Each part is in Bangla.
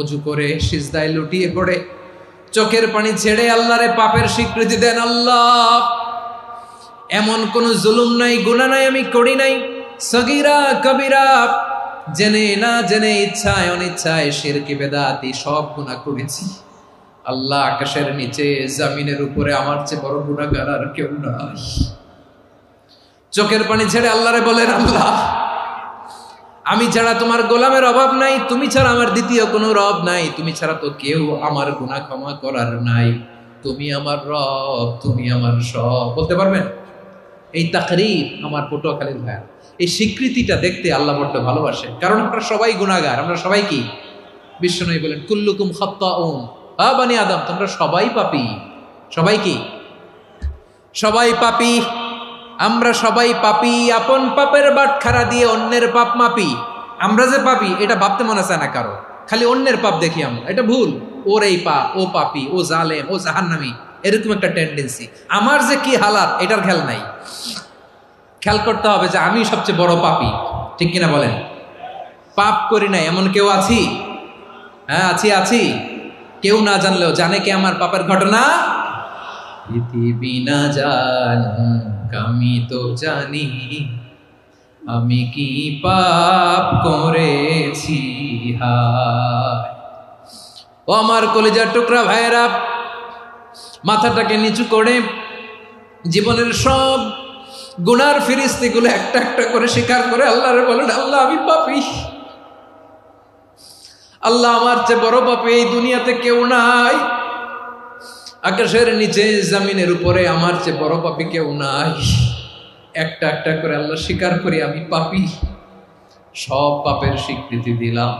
অজু করে সিজদায় লুটিয়ে পড়ে চোখের পানি ছেড়ে আল্লাহরে পাপের স্বীকৃতি দেন। আল্লাহ, এমন কোন জুলুম নাই, গুনাহ নাই আমি করি নাই, সগীরা কবিরা, জেনে না জেনে, ইচ্ছায় অনিচ্ছায়, শিরকি বেদাতি সব গুনাহ করেছি। আল্লাহ, আকাশের নিচে জমিনের উপরে আমার চেয়ে বড় গুনাহগার আর কেউ নাই। চোখের পানি ছেড়ে আল্লাহরে বলেন, আল্লাহ, আমি ছাড়া তোমার গোলামের অভাব নাই, তুমি ছাড়া আমার দ্বিতীয় কোনো রব নাই, তুমি ছাড়া তো কেউ আমার গুনাহ ক্ষমা করার নাই, তুমি আমার রব, তুমি আমার সব। বলতে পারবেন? এই তাকরীর আমার পটুয়াখালীর ভাইয়া, এই স্বীকৃতিটা দেখতে আল্লাহ বড্ড ভালোবাসে, কারণ আমরা সবাই গুনাহগার। আমরা সবাই কি? বিশ্বনবী বলেন, কুল্লুকুম খাত্তাউন, বানি আদম, তোমরা সবাই পাপী। সবাই কি? সবাই পাপী। আমরা সবাই পাপী। আপন পাপের বাটখারা দিয়ে অন্যের পাপ মাপি। আমরা যে পাপী এটা ভাবতে মনে চায় না কারো, খালি অন্যের পাপ দেখি আমরা, এটা ভুল। ওর এই পাপ, ও পাপী, ও জালেম, ও জাহান্নামী, এরকম একটা টেন্ডেন্সি। আমার যে কি হালাত এটার খেয়াল নাই। খেয়াল করতে হবে যে আমি সবচেয়ে বড় পাপী, ঠিক কিনা বলেন? পাপ করি নাই এমন কেউ আছি? হ্যাঁ, আছি। কেউ না জানলেও জানে কে আমার পাপের ঘটনা? পৃথিবী না জানুক আমি তো জানি, আমি কি পাপ করেছি। হায় ও আমার কলিজার টুকরা ভাইয়েরা, মাথাটাকে নিচু করে জীবনের সব গুনার ফিরিস্তিগুলো একটা একটা করে স্বীকার করে আল্লাহরে বলেন, আল্লাহ, আমি পাপী। আল্লাহ, আমার চেয়ে বড় পাপী এই দুনিয়াতে কেউ নাই। আকাশের নিচে জমিনের উপরে আমার চেয়ে বড় পাপী কেউ নাই। একটা একটা করে আল্লাহ স্বীকার করি আমি পাপী। সব পাপের স্বীকৃতি দিলাম।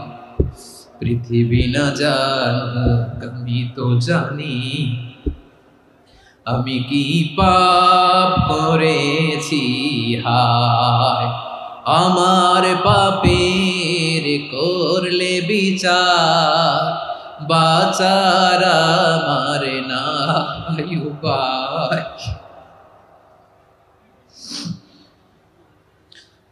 পৃথিবী না জানুক আমি তো জানি, আমি কি পাপ করেছি। হায় আমার পাপের করলে বিচার, বাঁচার আমার নাই উপায়।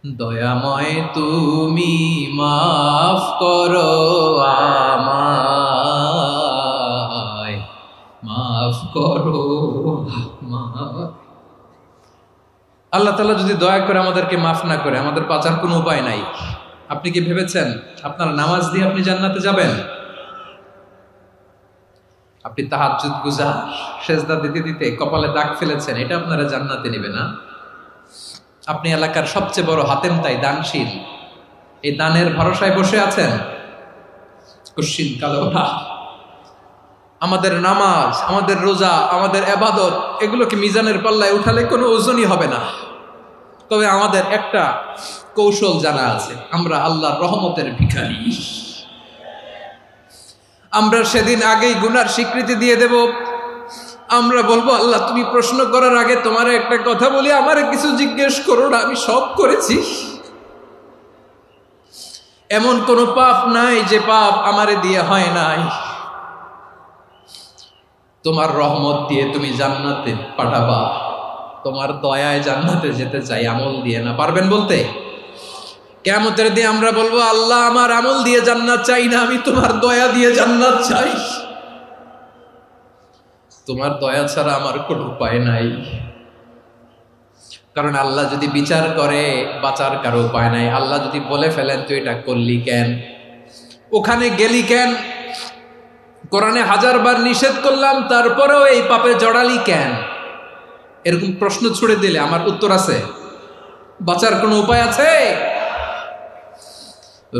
দয়াময় তুমি মাফ করো আমায়, মাফ করো আমায়। আল্লাহ তাআলা যদি দয়া করে আমাদেরকে মাফ না করে, আমাদের বাঁচার কোনো উপায় নাই। আপনি কি ভেবেছেন আপনার নামাজ দিয়ে আপনি জান্নাতে যাবেন? আপনি তাহাজ্জুদ গুজার, সেজদা দিতে দিতে কপালে দাগ ফেলেছেন, এটা আপনারা জান্নাতে নেবে না। আপনি এলাকার সবচেয়ে বড় হাতেম তাই, দানশীল, এই দানের ভরসায় বসে আছেন, কুশ্চিন কালো না। আমাদের নামাজ, আমাদের রোজা, আমাদের ইবাদত, এগুলোকে মিজানের পাল্লায় উঠালে কোনো ওজনই হবে না। তবে আমাদের একটা কৌশল জানা আছে, আমরা আল্লাহর রহমতের ভিখারি। আমরা সেদিন আগেই গুনার স্বীকৃতি দিয়ে দেব। আমরা বলবো, আল্লাহ, তুমি প্রশ্ন করার আগে তোমার একটা কথা বলি, আমারে কিছু জিজ্ঞেস করো না, আমি সব করেছি। এমন কোন পাপ নাই যে পাপ আমারে দিয়ে হয় নাই। তোমার রহমত দিয়ে তুমি জান্নাতে পাঠাবা, তোমার দয়ায় জান্নাতে যেতে চাই, আমল দিয়ে না। পারবেন বলতে? কিয়ামতের দিন আমরা বলবো, আল্লাহ, আমার আমল দিয়ে জান্নাত চাই না, আমি তোমার দয়া দিয়ে জান্নাত চাই। তোমার দয়া ছাড়া আমার কোনো উপায় নাই। কারণ আল্লাহ যদি বিচার করে, বাঁচার কারো উপায় নাই। আল্লাহ যদি বলে ফেলেন তুই এটা করলি কেন, ওখানে গেলি কেন, কোরআনে 1000 বার নিষেধ করলাম তারপরেও এই পাপে জড়ালি কেন, এরকম প্রশ্ন ছুড়ে দিলে আমার উত্তর আছে? বাঁচার কোনো উপায় আছে?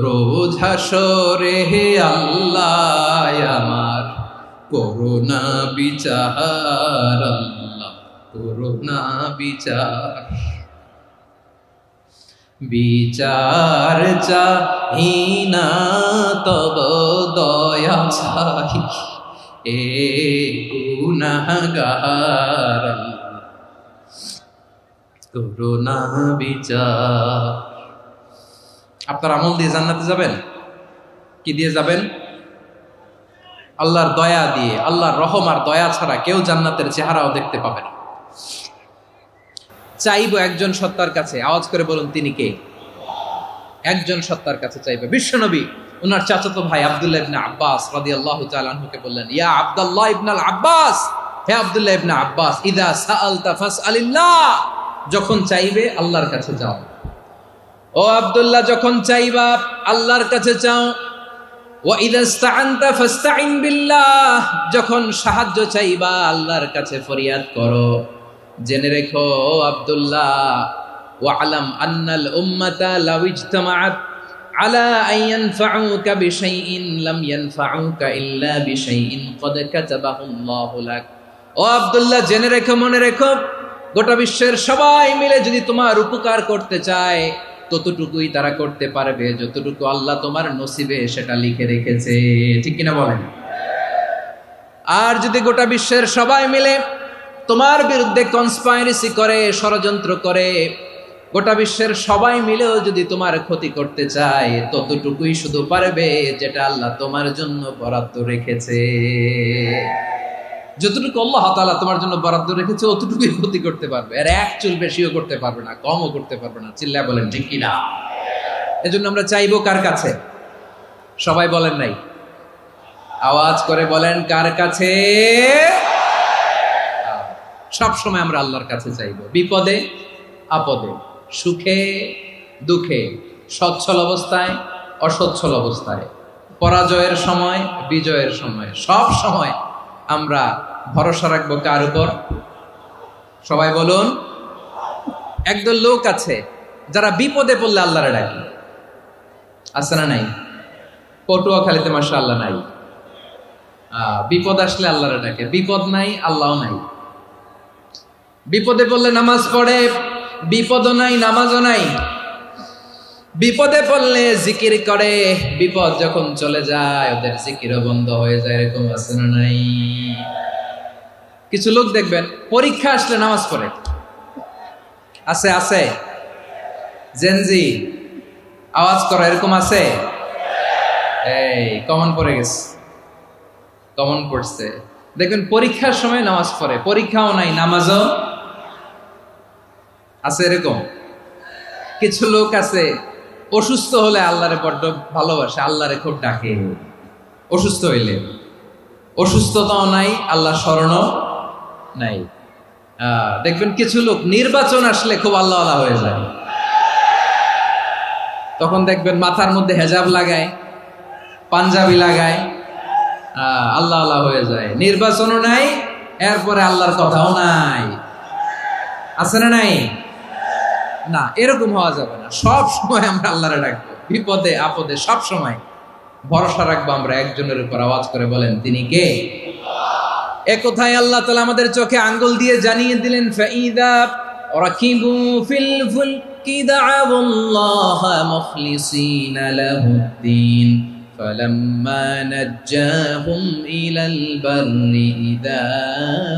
রোজ হাসরে হে আল্লাহ আমার করুণা বিচার, আল্লাহ করুণা বিচার। বিচার চাহি না তব দয়া চাহি, এ গুনাহগার, করুণা বিচার। আপনার আমল দিয়ে জান্নাতে যাবেন? কি দিয়ে যাবেন? আল্লাহর দয়া দিয়ে। আল্লাহর রহম আর দয়া ছাড়া কেউ জান্নাতের চেহারাও দেখতে পাবে না। চাইবো একজন সত্তার কাছে, আওয়াজ করে বলুন তিনি কে? একজন সত্তার কাছে চাইবে, বিশ্বনবী ওনার চাচাতো ভাই আব্দুল্লাহ ইবনে আব্বাস রাদিয়াল্লাহু তাআলা আনহুকে বললেন, ইয়া আব্দুল্লাহ ইবনে আব্বাস, হে আব্দুল্লাহ ইবনে আব্বাস, ইযা সাআলতা ফাসআলিল্লাহ, যখন চাইবে আল্লাহর কাছে যাও। ও আব্দুল্লাহ, যখন চাইবা আল্লাহর কাছে চাও। ওয়া ইযা ইসতাআনতা ফাসতাইন বিল্লাহ, যখন সাহায্য চাইবা আল্লাহর কাছে ফরিয়াদ করো। জেনে রেখো আব্দুল্লাহ, ওয়া'লাম আন্নাল উম্মাতা লাউ ইজতামাআত আলা আন ইয়ানফাউকা বিশাইইন লাম ইয়ানফাউকা ইল্লা বিশাইইন ক্বাদ কাতাবাহু আল্লাহু লাক। ও আব্দুল্লাহ, জেনে রেখো, মনে রেখো, গোটা বিশ্বের সবাই মিলে যদি তোমার উপকার করতে চায় ততটুকুই তারা করতে পারবে যতটুকু আল্লাহ তোমার নসিবে সেটা লিখে রেখেছে। ঠিক কিনা বলেন? আর যদি গোটা বিশ্বের সবাই মিলে তোমার বিরুদ্ধে কনস্পাইরেসি করে, ষড়যন্ত্র করে, গোটা বিশ্বের সবাই মিলেও যদি তোমার ক্ষতি করতে চায় ততটুকুই শুধু পারবে যেটা আল্লাহ তোমার জন্য বরাদ্দ রেখেছে। যতটুকু আল্লাহ তাআলা তোমার জন্য বরাদ্দ রেখেছে অতটুকুই ক্ষতি করতে পারবে, আর এক চুল বেশিও করতে পারবে না, কমও করতে পারবে না। চিল্লায় বলেন ঠিক কিনা? এজন্য আমরা চাইবো কার কাছে? সবাই বলেন নাই, আওয়াজ করে বলেন কার কাছে? সব সময় আমরা আল্লাহর কাছে চাইবো, বিপদে আপদে, সুখে দুঃখে, সচ্ছল অবস্থায় অসচ্ছল অবস্থায়, পরাজয়ের সময় বিজয়ের সময়, সব সময় আমরা ভরসা রাখবো কার উপর? সবাই বলুন। একদল লোক আছে যারা বিপদে পড়লে আল্লাহরে ডাকে, আছে না নাই? পটুয়াখালীতে মাশাআল্লাহ নাই। বিপদ আসলে আল্লাহরে ডাকে, বিপদ নাই আল্লাহও নাই। বিপদে পড়লে নামাজ পড়ে, বিপদও নাই নামাজও নাই। বিপদে পড়লে জিকির করে, বিপদ যখন চলে যায় ওদের জিকিরও বন্ধ হয়ে যায়। এরকম আছে না নাই? কিছু লোক দেখবেন পরীক্ষা আসলে নামাজ পড়ে, আছে আছে। জেনজি আওয়াজ করো, এরকম আছে? এই কমন পড়ে গেছে, কমন পড়ছে। দেখবেন পরীক্ষার সময় নামাজ পড়ে, পরীক্ষাও নাই নামাজও আছে। এরকম কিছু লোক আছে অসুস্থ হলে আল্লাহরে বড্ড ভালোবাসে, আল্লাহরে খুব ডাকে। অসুস্থ হইলে অসুস্থতাও নাই, আল্লাহ স্মরণও নাই। দেখবেন কিছু লোক নির্বাচন আসলে খুব আল্লাহ আল্লাহ হয়ে যায়, তখন দেখবেন মাথার মধ্যে হেজাব লাগায়, পাঞ্জাবি লাগায়, আল্লাহ আল্লাহ হয়ে যায়। নির্বাচনও নাই, এরপরে আল্লাহর কথাও নাই। আছে না নাই? না, এরকম হওয়া যাবে না। সব সময় আমরা আল্লাহরে ডাকবো, বিপদে আপদে সব সময় ভরসা রাখবো আমরা একজনের উপর। আওয়াজ করে বলেন তিনি কে? এ কথায় আল্লাহ তাআলা আমাদের চোখে আঙ্গুল দিয়ে জানিয়ে দিলেন, ফাইদা রাকিবু ফিল ফুলকি দা'আউল্লাহা মুখলিসিনা লাহুদ্দিন ফালাম্মা নাজ্জাহুম ইলাল বাররি ইযা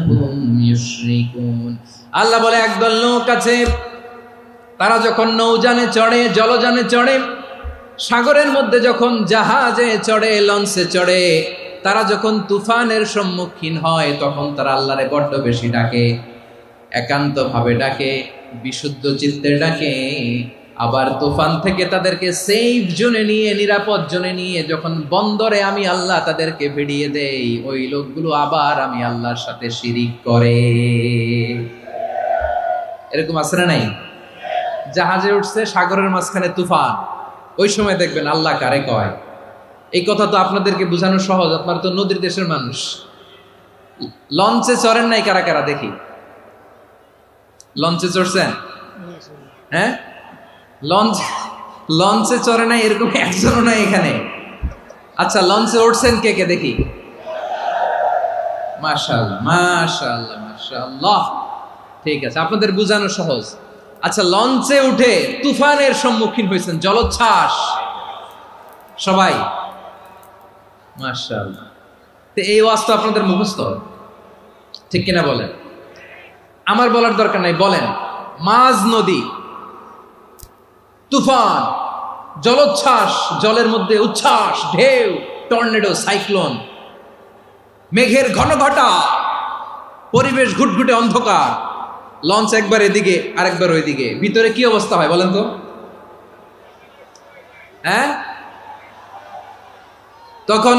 হুম ইউশরিকুন। আল্লাহ বলে একদল লোক আছে, তারা যখন নৌযানে চড়ে, জলযানে চড়ে, সাগরের মধ্যে যখন জাহাজে চড়ে, লঞ্চে চড়ে, তারা যখন তুফানের সম্মুখীন হয় তখন তারা আল্লাহরে বড্ড বেশি ডাকে, একান্ত ভাবে ডাকে, বিশুদ্ধ চিত্তে ডাকে। আবার তুফান থেকে তাদেরকে সেফ জোনে নিয়ে, নিরাপদ জোনে নিয়ে যখন বন্দরে আমি আল্লাহ তাদেরকে ভিড়িয়ে দেই, ওই লোকগুলো আবার আমি আল্লাহর সাথে শিরিক করে। এরকম আছে না নাই? জাহাজে উঠছে, সাগরের মাঝখানে তুফান, ওই সময় দেখবেন আল্লাহ কারে কয়। এই কথা তো আপনাদেরকে বোঝানো সহজ, আপনারা তো নদীর দেশের মানুষ। লঞ্চে চড়েন নাই কারা কারা দেখি? লঞ্চে চড়ছেন? হ্যাঁ, লঞ্চে চড়ে নাই এরকম একজনও নাই এখানে। আচ্ছা, লঞ্চে উঠছেন কে কে দেখি? মাশাআল্লাহ মাশাআল্লাহ মাশাআল্লাহ। ঠিক আছে, আপনাদের বোঝানো সহজ। আচ্ছা, লঞ্চে উঠে তুফানের সম্মুখীন হয়েছেন, জলোচ্ছ্বাস সবাই, মাশাআল্লাহ। তো এই ওয়াজ তো আপনাদের মুখস্থ, ঠিক কিনা বলেন? আমার বলার দরকার নাই, বলেন। মাঝ নদী, তুফান, জলোচ্ছ্বাস, জলের মধ্যে উচ্ছ্বাস, ঢেউ, টর্নেডো, সাইক্লোন, মেঘের ঘনঘটা, পরিবেশ ঘুটঘুটে অন্ধকার, লঞ্চ একবার এদিকে আরেকবার ওইদিকে, ভিতরে কি অবস্থা হয় বলেন তো? হ্যাঁ, তখন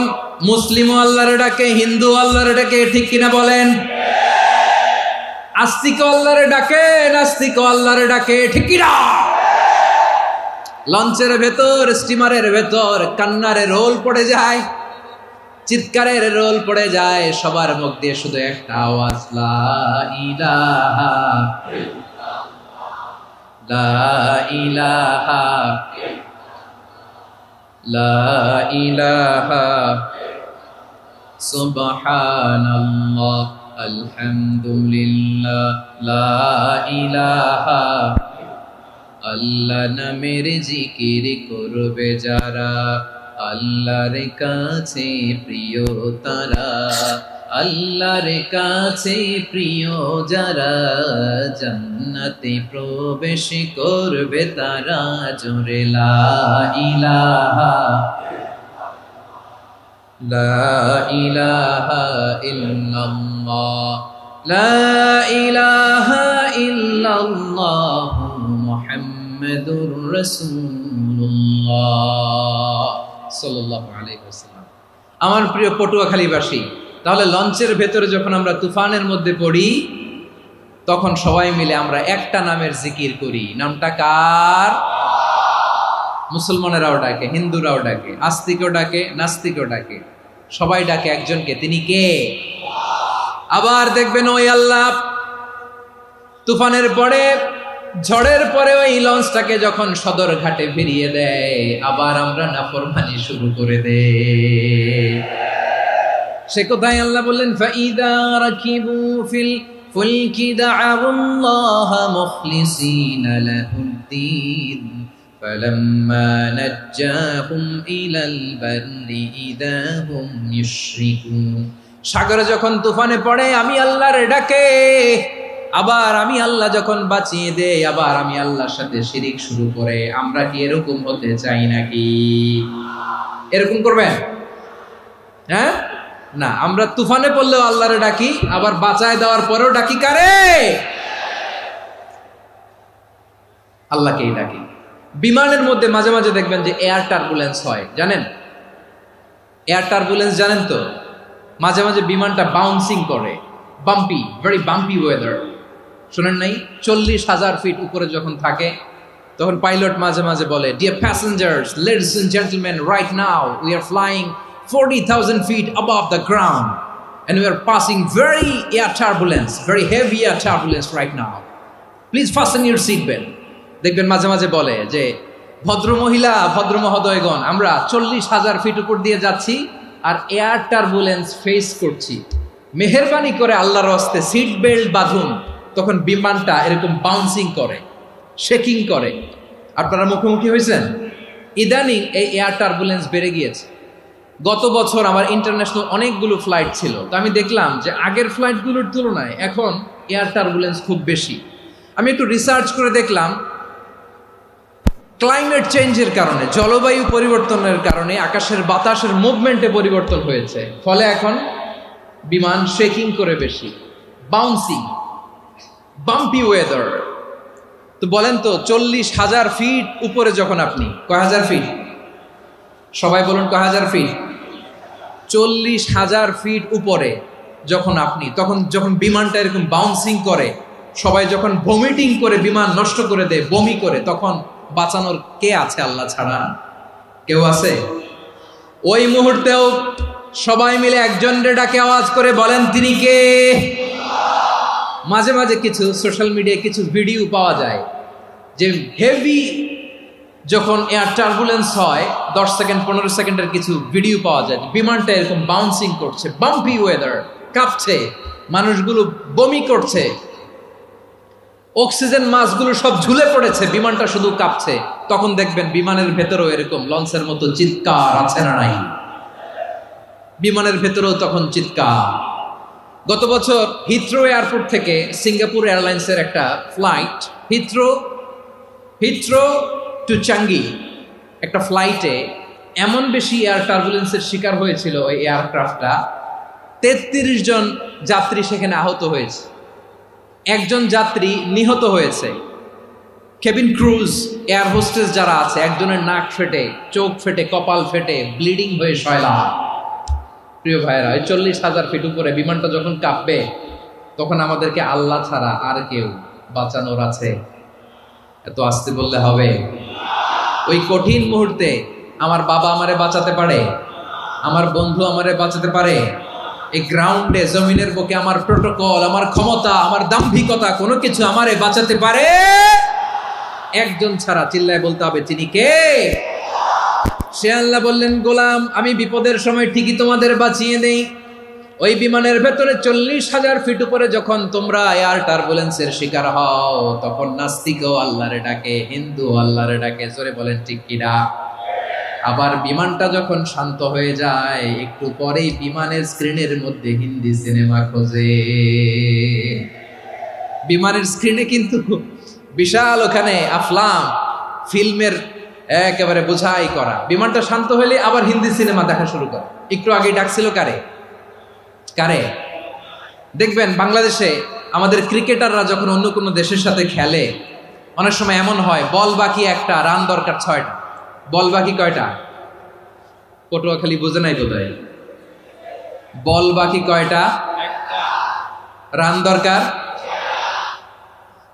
মুসলিমও আল্লাহর ডাকে, হিন্দু আল্লাহর ডাকে, ঠিক কিনা বলেন? আস্তিক আল্লাহর ডাকে, নাস্তিক আল্লাহর ডাকে, ঠিক কিনা? লঞ্চের ভেতর, স্টিমারের ভেতর কান্নারে রোল পড়ে যায়, চিৎকারের রোল পড়ে যায়, সবার মুখ দিয়ে শুধু একটা আওয়াজ, লা ইলাহা লা ইলাহা লা ইলাহা সুবহানাল্লাহ আলহামদুলিল্লাহ লা ইলাহা। আল্লাহ নামের জিকির করবে যারা, আল্লাহর কাছে প্রিয় তারা, আল্লাহর কাছে প্রিয় যারা, জান্নাতে প্রবেশ করবে তারা, জোরে লা ইলাহা লা ইলাহা ইল্লাল্লাহ লা ইলাহা ইল্লাল্লাহ মুহাম্মাদুর রাসূলুল্লাহ সাল্লাল্লাহু আলাইহি ওয়াসাল্লাম। আমার প্রিয় পটুয়াখালীবাসী, তাহলে লঞ্চের ভেতরে যখন আমরা তুফানের মধ্যে পড়ি, তখন সবাই মিলে আমরা একটা নামের জিকির করি। নামটা কার? মুসলমানেরাও ডাকে, হিন্দুরাও ডাকে, আস্তিকও ডাকে, নাস্তিকও ডাকে, সবাই ডাকে একজনকে। তিনি কে? আবার দেখবেন ওই আল্লাহ তুফানের পরে, ঝড়ের পরে ওই লঞ্চটাকে যখন সদর ঘাটে ফিরিয়ে দেয়, আবার আমরা নাফরমানি শুরু করে দেই। সে কোথায়? আল্লাহ বললেন, ফাইদা রাকিবু ফিল ফুলকি দা'আউল্লাহা মুখলিসিনা লাহুদ্দীন ফালাম্মা নাজ্জাহুম ইলাল বাররি ইযা হুম ইউশরিকুন। সাগরে যখন তুফানে পড়ে আমি আল্লাহর ডাকে, আবার আমি আল্লাহ যখন বাঁচিয়ে দেই, আবার আমি আল্লাহর সাথে শিরিক শুরু করে। আমরা কি এরকম হতে চাই নাকি? এরকম করবেন? হ্যাঁ না, আমরা তুফানে পড়লেও আল্লাহরে ডাকি, আবার বাঁচায় দেওয়ার পরেও ডাকি কারে? আল্লাহকেই ডাকি। বিমানের মধ্যে মাঝে মাঝে দেখবেন যে এয়ার টার্বুলেন্স হয়, জানেন? এয়ার টার্বুলেন্স জানেন তো? মাঝে মাঝে বিমানটা বাউন্সিং করে, বাম্পি, ভেরি বাম্পি ওয়েদার। শোনেন নাই? 40,000 ফিট উপরে যখন থাকে, তখন পাইলট মাঝে মাঝে বলে, dear passengers, ladies and gentleman, right now we are flying 40,000 feet above the ground and we are passing very air turbulence, very heavy air turbulence right now. Please fasten your seat belt. দেখবেন মাঝে মাঝে বলে যে, ভদ্র মহিলা, ভদ্র মহোদয়গণ, আমরা 40,000 ফিট উপর দিয়ে যাচ্ছি আর এয়ার টার্বুলেন্স ফেস করছি, মেহেরবানি করে আল্লাহর হস্তে সিট বেল্ট বাঁধুন। তখন বিমানটা এরকম বাউন্সিং করে, শেকিং করে। আপনারা মুখোমুখি হয়েছেন? ইদানিং এই এয়ার টার্বুলেন্স বেড়ে গিয়েছে। গত বছর আমার ইন্টারন্যাশনাল অনেকগুলো ফ্লাইট ছিল, তো আমি দেখলাম যে আগের ফ্লাইটগুলোর তুলনায় এখন এয়ার টার্বুলেন্স খুব বেশি। আমি একটু রিসার্চ করে দেখলাম, ক্লাইমেট চেঞ্জের কারণে, জলবায়ু পরিবর্তনের কারণে আকাশের বাতাসের মুভমেন্টে পরিবর্তন হয়েছে, ফলে এখন বিমান শেকিং করে বেশি, বাউন্সিং, বাম্পি ওয়েদার। তো বলেন তো, 40,000 ফিট উপরে যখন আপনি, কয় হাজার ফিট? সবাই বলুন কয় হাজার ফিট? 40,000 ফিট উপরে যখন আপনি, তখন যখন বিমানটা এরকম বাউন্সিং করে, সবাই যখন ভমিটিং করে বিমান নষ্ট করে দেয়, বমি করে, তখন বাঁচানোর কে আছে আল্লাহ ছাড়া? কেউ আছে? ওই মুহূর্তেও সবাই মিলে একজনের ডাকে আওয়াজ করে বলেন, তিনি কে? মাঝে মাঝে কিছু সোশ্যাল মিডিয়ায় কিছু ভিডিও পাওয়া যায় যে হেভি যখন এয়ার টার্বুলেন্স হয়, 10 সেকেন্ড 15 সেকেন্ডের কিছু ভিডিও পাওয়া যায়, বিমানটা এরকম বাউন্সিং করছে, বাম্পি ওয়েদার, কাঁপছে, মানুষগুলো বমি করছে, অক্সিজেন মাস্কগুলো সব ঝুলে পড়েছে, বিমানটা শুধু কাঁপছে। তখন দেখবেন বিমানের ভেতরেও এরকম লঞ্চের মতো চিৎকার আছে না নাই? বিমানের ভেতরেও তখন চিৎকার। গত বছর হিথ্রো এয়ারপোর্ট থেকে সিঙ্গাপুর এয়ারলাইন্সের একটা ফ্লাইট, হিথ্রো টু চাঙ্গি, একটা ফ্লাইটে এমন বেশি এয়ার টার্বুলেন্সের শিকার হয়েছিল ওই এয়ারক্রাফটটা, 33 জন যাত্রী সেখানে আহত হয়েছে, একজন যাত্রী নিহত হয়েছে। কেবিন ক্রুজ, এয়ার হোস্টেস যারা আছে, একজনের নাক ফেটে, চোখ ফেটে, কপাল ফেটে, ব্লিডিং হয়ে শয়লা। প্রিয় ভাইরা, 40,000 ফিট উপরে বিমানটা যখন কাঁপবে, তখন আমাদেরকে আল্লাহ ছাড়া আর কেউ বাঁচানোর আছে? এত আসতে বললে হবে? ওই কঠিন মুহূর্তে আমার বাবা আমারে বাঁচাতে পারে, আমার বন্ধু আমারে বাঁচাতে পারে? এই গ্রাউন্ডে, জমিনের বুকে আমার প্রোটোকল, আমার ক্ষমতা, আমার দাম্ভিকতা, কোনো কিছু আমারে বাঁচাতে পারে? একজন ছাড়া। চিল্লায় বলতে হবে, তিনি কে? সে আল্লাহ বললেন, গোলাম, আমি বিপদের সময় ঠিকই তোমাদের বাঁচিয়ে দেই। ওই বিমানের ভেতরে 40,000 ফিট উপরে যখন তোমরা এয়ার টার্বুলেন্সের শিকার হও, তখন নাস্তিকও আল্লাহরে ডাকে, হিন্দু আল্লাহরে ডাকে। জোরে বলেন ঠিক কিনা? আবার বিমানটা যখন শান্ত হয়ে যায়, একটু পরেই বিমানের স্ক্রিনের মধ্যে হিন্দি সিনেমা খোঁজে। বিমানের স্ক্রিনে কিন্তু বিশাল ওখানে আফলাম ফিল্মের একেবারে বোঝাই করা। বিমানটা শান্ত হলে আবার হিন্দি সিনেমা দেখা শুরু করে। একটু আগে ডাকছিল কারে? কারে? দেখবেন বাংলাদেশে আমাদের ক্রিকেটাররা যখন অন্য কোনো দেশের সাথে খেলে, অনেক সময় এমন হয়, বল বাকি একটা, রান দরকার 6টা। বল বাকি কয়টা? পটুয়াখালী বোঝে নাই বোধহয়। বল বাকি কয়টা? রান দরকার।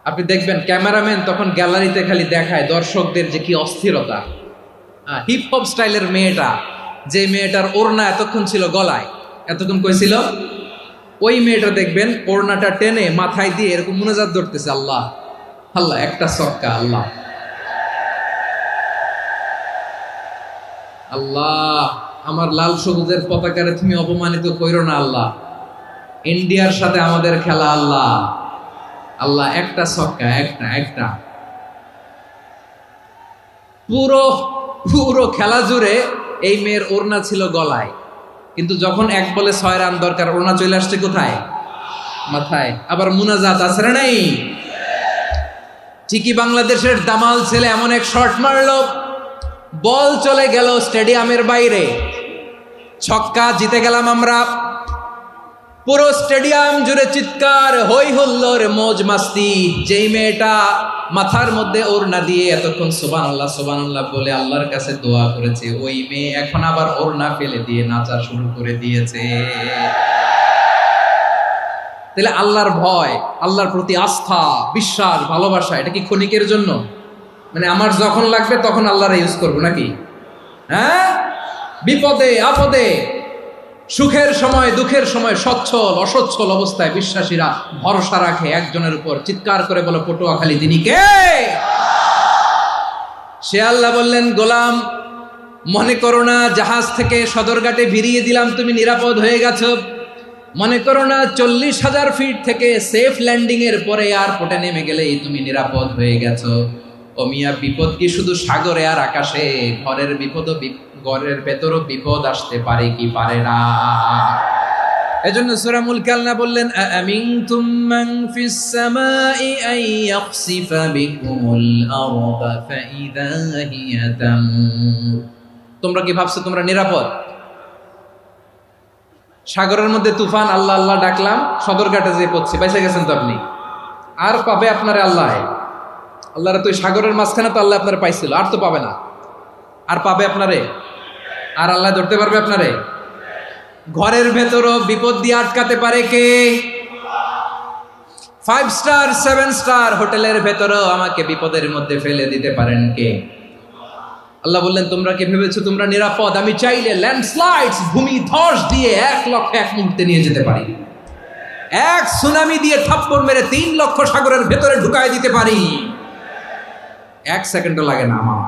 আপনি দেখবেন ক্যামেরাম্যান তখন গ্যালারিতে খালি দেখায় দর্শকদের যে কি অস্থিরতা। হিপ হপ স্টাইলের মেয়েটা, যে মেয়েটার ওড়না এতক্ষণ ছিল গলায়, এতক্ষণ কইছিল, ওই মেয়েটা দেখবেন ওড়নাটা টেনে মাথায় দিয়ে এরকম মুনাজাত ধরতেছে, আল্লাহ আল্লাহ, একটা সক্কা, আল্লাহ আল্লাহ, আমার লাল সবুজের পতাকারে তুমি অপমানিত কইরো না আল্লাহ, ইন্ডিয়ার সাথে আমাদের খেলা, আল্লাহ আল্লাহ, একটা সক্কা, একটা। পুরো খেলা জুড়ে এই মেয়ের ওড়না ছিল গলায়, কিন্তু যখন এক বলে 6 রান দরকার, ওড়না চলে আসছে কোথায়? মাথায়। আবার মুনাজাত আছে না নাই? ঠিকই বাংলাদেশের দামাল ছেলে এমন এক শট মারলো, বল চলে গেল স্টেডিয়ামের বাইরে, ছক্কা, জিতে গেলাম আমরা। পুরো স্টেডিয়াম জুড়ে চিৎকার, হই হুল্লোর, মৌজ মাস্তি। যেই মেয়েটা মাথার মধ্যে ওড়না দিয়ে এতক্ষণ সুবহানাল্লাহ সুবহানাল্লাহ বলে আল্লাহর কাছে দোয়া করেছে, ওই মেয়ে এখন আবার ওড়না ফেলে দিয়ে নাচা শুরু করে দিয়েছে। তাহলে আল্লাহর ভয়, আল্লাহর প্রতি আস্থা, বিশ্বাস, ভালোবাসা, এটা কি ক্ষণিকের জন্য? মানে আমার যখন লাগবে তখন আল্লাহরে ইউজ করবো নাকি? হ্যাঁ, বিপদে আপদে, সুখের সময় দুঃখের সময়, সচ্ছল অসচ্ছল অবস্থায় বিশ্বাসীরা ভরসা রাখে একজনের উপর। চিৎকার করে বলো, পটুয়াখালী, তিনি কে? সে আল্লাহ বললেন, গোলাম, মনে করো না জাহাজ থেকে সদরঘাটে ভিড়িয়ে দিলাম, তুমি নিরাপদ হয়ে গেছো। মনে করো না 40,000 ফিট থেকে সেফ ল্যান্ডিং এর পরে এয়ারপোর্টে নেমে গেলেই তুমি নিরাপদ হয়ে গেছো। ও মিয়া, বিপদ কি শুধু সাগরে আর আকাশে? ঘরের বিপদও, ঘরের ভেতরও বিপদ আসতে পারে কি পারে না? এজন্য সূরা মুলক আল্লাহ বললেন, আমিনতুম মান ফিস সামাই আন ইয়াখসিফা বিকুমুল আরদা ফাইযা হিয়া তামুর। তোমরা কি ভাবছো তোমরা নিরাপদ? সাগরের মধ্যে তুফান, আল্লাহ আল্লাহ ডাকলাম, সদরঘাটে যেয়ে পড়ছে, বাইসে গেছেন তো আপনি। আর পাবে আপনারে আল্লাহ? আল্লাহরা তো সাগরের মাঝখানে তো আল্লাহ আপনারা পাইছিল, আর তো পাবে না। আর পাবে আপনারে? আর আল্লাহ ধরতে পারবে আপনারে? ঘরের ভেতরও বিপদ দিয়ে আটকাতে পারে কে? 5 স্টার 7 স্টার হোটেলের ভেতরেও আমাকে বিপদের মধ্যে ফেলে দিতে পারেন কে? আল্লাহ বললেন, তোমরা কি ভেবেছো তোমরা নিরাপদ? আমি চাইলে ল্যান্ডস্লাইডস, ভূমি ধস দিয়ে 1 লক্ষ এক মুহূর্তে নিয়ে যেতে পারি। এক সুনামি দিয়ে থাপ্পড় মেরে 3 লক্ষ সাগরের ভেতরে ঢুকায় দিতে পারি। 1 সেকেন্ডও লাগে না আমার।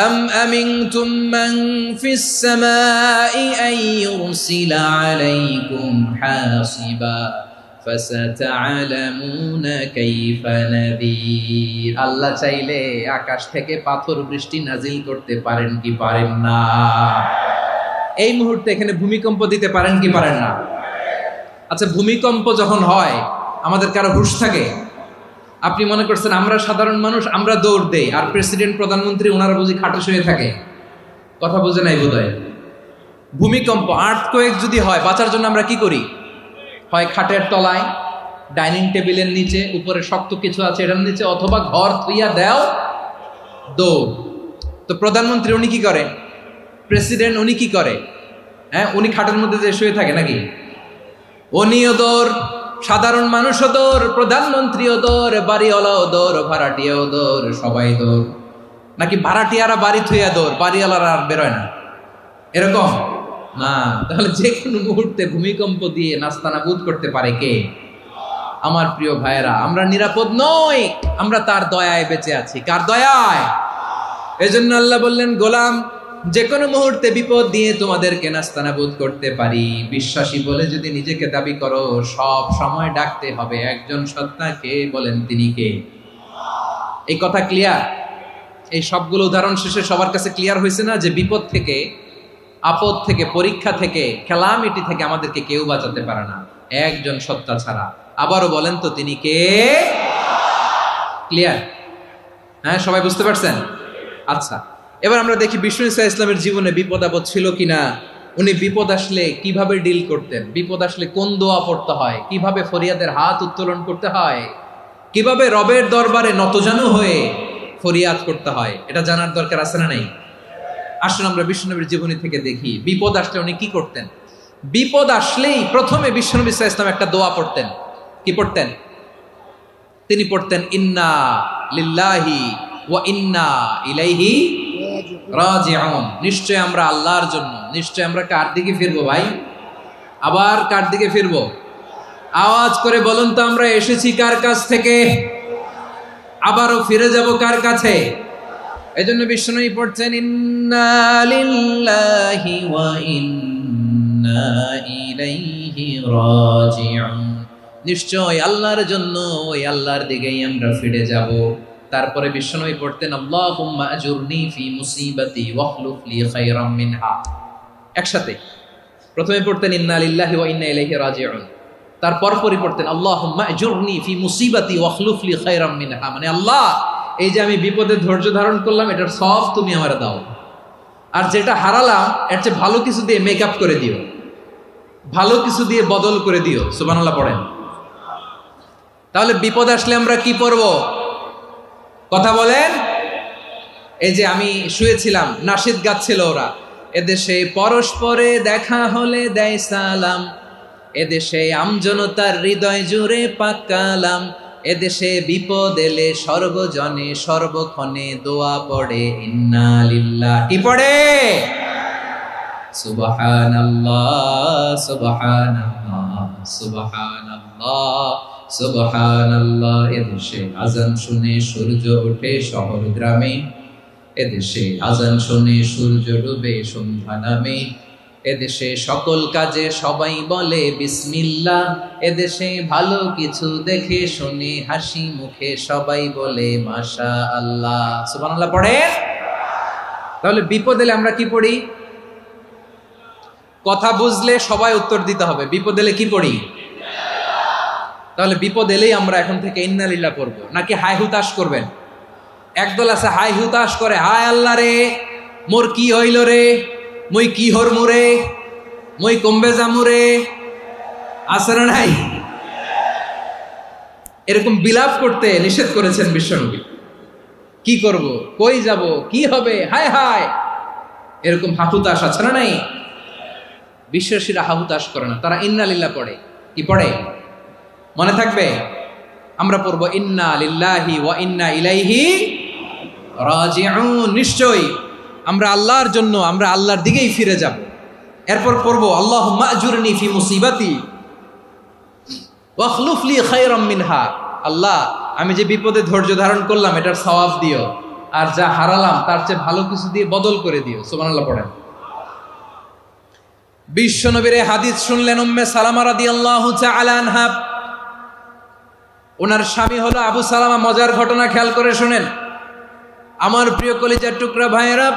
أم أمنتم من في السماء أن يرسل عليكم حاصبا فستعلمون كيف نذير। আল্লাহ চাইলে আকাশ থেকে পাথর বৃষ্টি নাজিল করতে পারেন কি পারেন না? এই মুহূর্তে এখানে ভূমিকম্প দিতে পারেন কি পারেন না? আচ্ছা, ভূমিকম্প যখন হয় আমাদের কারো হুঁশ থাকে? আপনি মনে করছেন আমরা সাধারণ মানুষ, আমরা দৌড় দেই, আর প্রেসিডেন্ট প্রধানমন্ত্রী ওনারা বুঝি খাটে শুয়ে থাকে? কথা বুঝে নাই বোধহয়। ভূমিকম্প, আর্থকোয়েক যদি হয়, বাঁচার জন্য আমরা কি করি? হয় খাটের তলায়, ডাইনিং টেবিলের নিচে, উপরে শক্ত কিছু আছে এটার নিচে, অথবা ঘর থুইয়া দেও দৌড়। তো প্রধানমন্ত্রী উনি কি করে, প্রেসিডেন্ট উনি কি করে? হ্যাঁ, উনি খাটের মধ্যে যে শুয়ে থাকে নাকি? উনিও দৌড়, সাধারণ মানুষও দৌড়, প্রধানমন্ত্রীও দৌড়, বাড়িওয়ালাও দৌড়, ভাড়াটিয়াও দৌড়, সবাই দৌড়। নাকি ভাড়াটিয়ারা বাড়ি থুইয়া দৌড়, বাড়িওয়ালারা আর বেরোয় না, এরকম না? তাহলে যে কোনো মুহূর্তে ভূমিকম্প দিয়ে নাস্তানাবুদ করতে পারে কে? আমার প্রিয় ভাইয়েরা, আমরা নিরাপদ নই, আমরা তার দয়ায় বেঁচে আছি। কার দয়ায়? এজন্য আল্লাহ বললেন, গোলাম, যে কোনো মুহূর্তে বিপদ দিয়ে তোমাদেরকে নাস্তানাবুদ করতে পারি। বিশ্বাসী বলে যদি নিজেকে দাবি করো, সব সময় ডাকতে হবে একজন সত্তাকে। বলেন তিনি কে? এই কথা ক্লিয়ার? এই সবগুলো উদাহরণ শেষে সবার কাছে ক্লিয়ার হয়েছে না যে বিপদ থেকে, আপদ থেকে, পরীক্ষা থেকে, ক্যালামিটি থেকে আমাদেরকে কেউ বাঁচাতে পারে না একজন সত্তা ছাড়া। আবারও বলেন তো তিনি কে? ক্লিয়ার? হ্যাঁ, সবাই বুঝতে পারছেন? আচ্ছা, এবার আমরা দেখি বিষ্ণু ঈসা ইসলামের জীবনে বিপদ আপদ ছিল কিনা। উনি বিপদ আসলে কিভাবে ডিল করতেন, বিপদ আসলে কোন দোয়া পড়তে হয়, কিভাবে ফরিয়াদের হাত উত্তোলন করতে হয়, কিভাবে রবের দরবারে নতজানু হয়ে ফরিয়াদ করতে হয়, এটা জানার দরকার আছে না নাই? আসুন আমরা বিশ্বনবীর জীবনী থেকে দেখি বিপদ আসলে উনি কি করতেন। বিপদ আসলেই প্রথমে বিশ্বনবী সাল্লাল্লাহু আলাইহি ওয়াসাল্লাম একটা দোয়া পড়তেন। কি পড়তেন? তিনি পড়তেন, ইন্না লিল্লাহি ওয়া ইন্না ইলাইহি রাজিউন। নিশ্চয় আমরা আল্লাহর জন্য, নিশ্চয় আমরা কার দিকে ফিরবো ভাই? আবার কার দিকে ফিরবো? আওয়াজ করে বলুন তো, আমরা এসেছি কার কাছ থেকে, আবারও ফিরে যাব কার কাছে? এজন্য বিষ্ণুই পড়ছেন, ইন্না লিল্লাহি ওয়া ইন্না ইলাইহি রাজিউন। নিশ্চয় আল্লাহর জন্য, ওই আল্লাহর দিকেই আমরা ফিরে যাব। তারপরে বিষ্ণুই পড়তেন, আল্লাহুম্মা আজুরনি ফি মুসিবাতি ওয়াখলুফ লি খায়রাম মিনহা। একসাথে প্রথমে পড়তেন ইন্না লিল্লাহি ওয়া ইন্না ইলাইহি রাজিউন, তারপর পরে পড়তেন আল্লাহুম্মা আজুরনি ফি মুসিবাতি ওয়াখলুফ লি খায়রাম মিনহা। মানে আল্লাহ, এই যে আমি বিপদে ধৈর্য ধারণ করলাম, এটার সব তুমি আমারে দাও, আর যেটা হারালাম এর চেয়ে ভালো কিছু দিয়ে মেকআপ করে দিও, ভালো কিছু দিয়ে বদল করে দিও। সুবহানাল্লাহ পড়েন। তাহলে বিপদ আসলে আমরা কি পড়ব? কথা বলেন। এই যে আমি শুয়েছিলাম, নাশিদ গাচ্ছিল ওরা, এদেশে পরস্পরে দেখা হলে দেয় সালাম, এদেশে আমজনতার হৃদয় জুড়ে পাকালাম, এদেশে বিপদ এলে সর্বজনে সর্বক্ষণে দোয়া পড়ে ইন্না লিল্লাহ। কি পড়ে? সুবহানাল্লাহ সুবহানাল্লাহ সুবহানাল্লাহ সুবহানাল্লাহ। এদেশে আজান শুনে সূর্য ওঠে শহর গ্রামে, এদেশে আজান শুনে সূর্য ডুবে সন্ধ্যা নামে, এদেশে সকল কাজে সবাই বলে বিসমিল্লাহ, এদেশে ভালো কিছু দেখে শুনে হাসি মুখে সবাই বলে মাশাআল্লাহ। সুবহানাল্লাহ পড়েন। তাহলে বিপদ এলে আমরা কি পড়ি? কথা বুঝলে সবাই উত্তর দিতে হবে, বিপদ এলে কি পড়ি? তাহলে বিপদ এলেই আমরা এখন থেকে ইন্না লিল্লাহ পড়বো, নাকি হাই হুতাশ করবেন? একদল আছে হাই হুতাশ করে, হায় আল্লাহ রে মোর কি হইল রে, মই কি হরমু রে, মই কমবে জামু রে, আছে না নাই? এরকম বিলাপ করতে নিষেধ করেছেন বিশ্বনবী। কি করব, কই যাব, কি হবে, হায় হায়, এরকম হাহুতাশ আছে না নাই? বিশ্বাসীরা হাহুতাশ করে না, তারা ইন্না লিল্লাহ পড়ে। কি পড়ে মনে থাকবে? আমরা পড়বো ইন্না লিল্লাহি ওয়া ইন্না ইলাইহি রাজিউন। নিশ্চয়ই আমরা আল্লাহর জন্য, আমরা আল্লাহর দিকেই ফিরে যাব। এরপর পড়বো আল্লাহুম্মা আজুরনি ফি মুসিবাতি ওয়াখলুফ লি খায়রাম মিনহা। আল্লাহ, আমি যে বিপদে ধৈর্য ধারণ করলাম এটার সওয়াব দিও, আর যা হারালাম তার চেয়ে ভালো কিছু দিয়ে বদল করে দিও। সুবহানাল্লাহ পড়েন। বিশ্বনবীর হাদিস শুনলেন উম্মে সালামা রাদিয়াল্লাহু তাআলা আনহা। ওনার স্বামী হলো আবু সালামা। মজার ঘটনা খেয়াল করে শুনেন আমার প্রিয় কলিজার টুকরা ভাইয়েরা।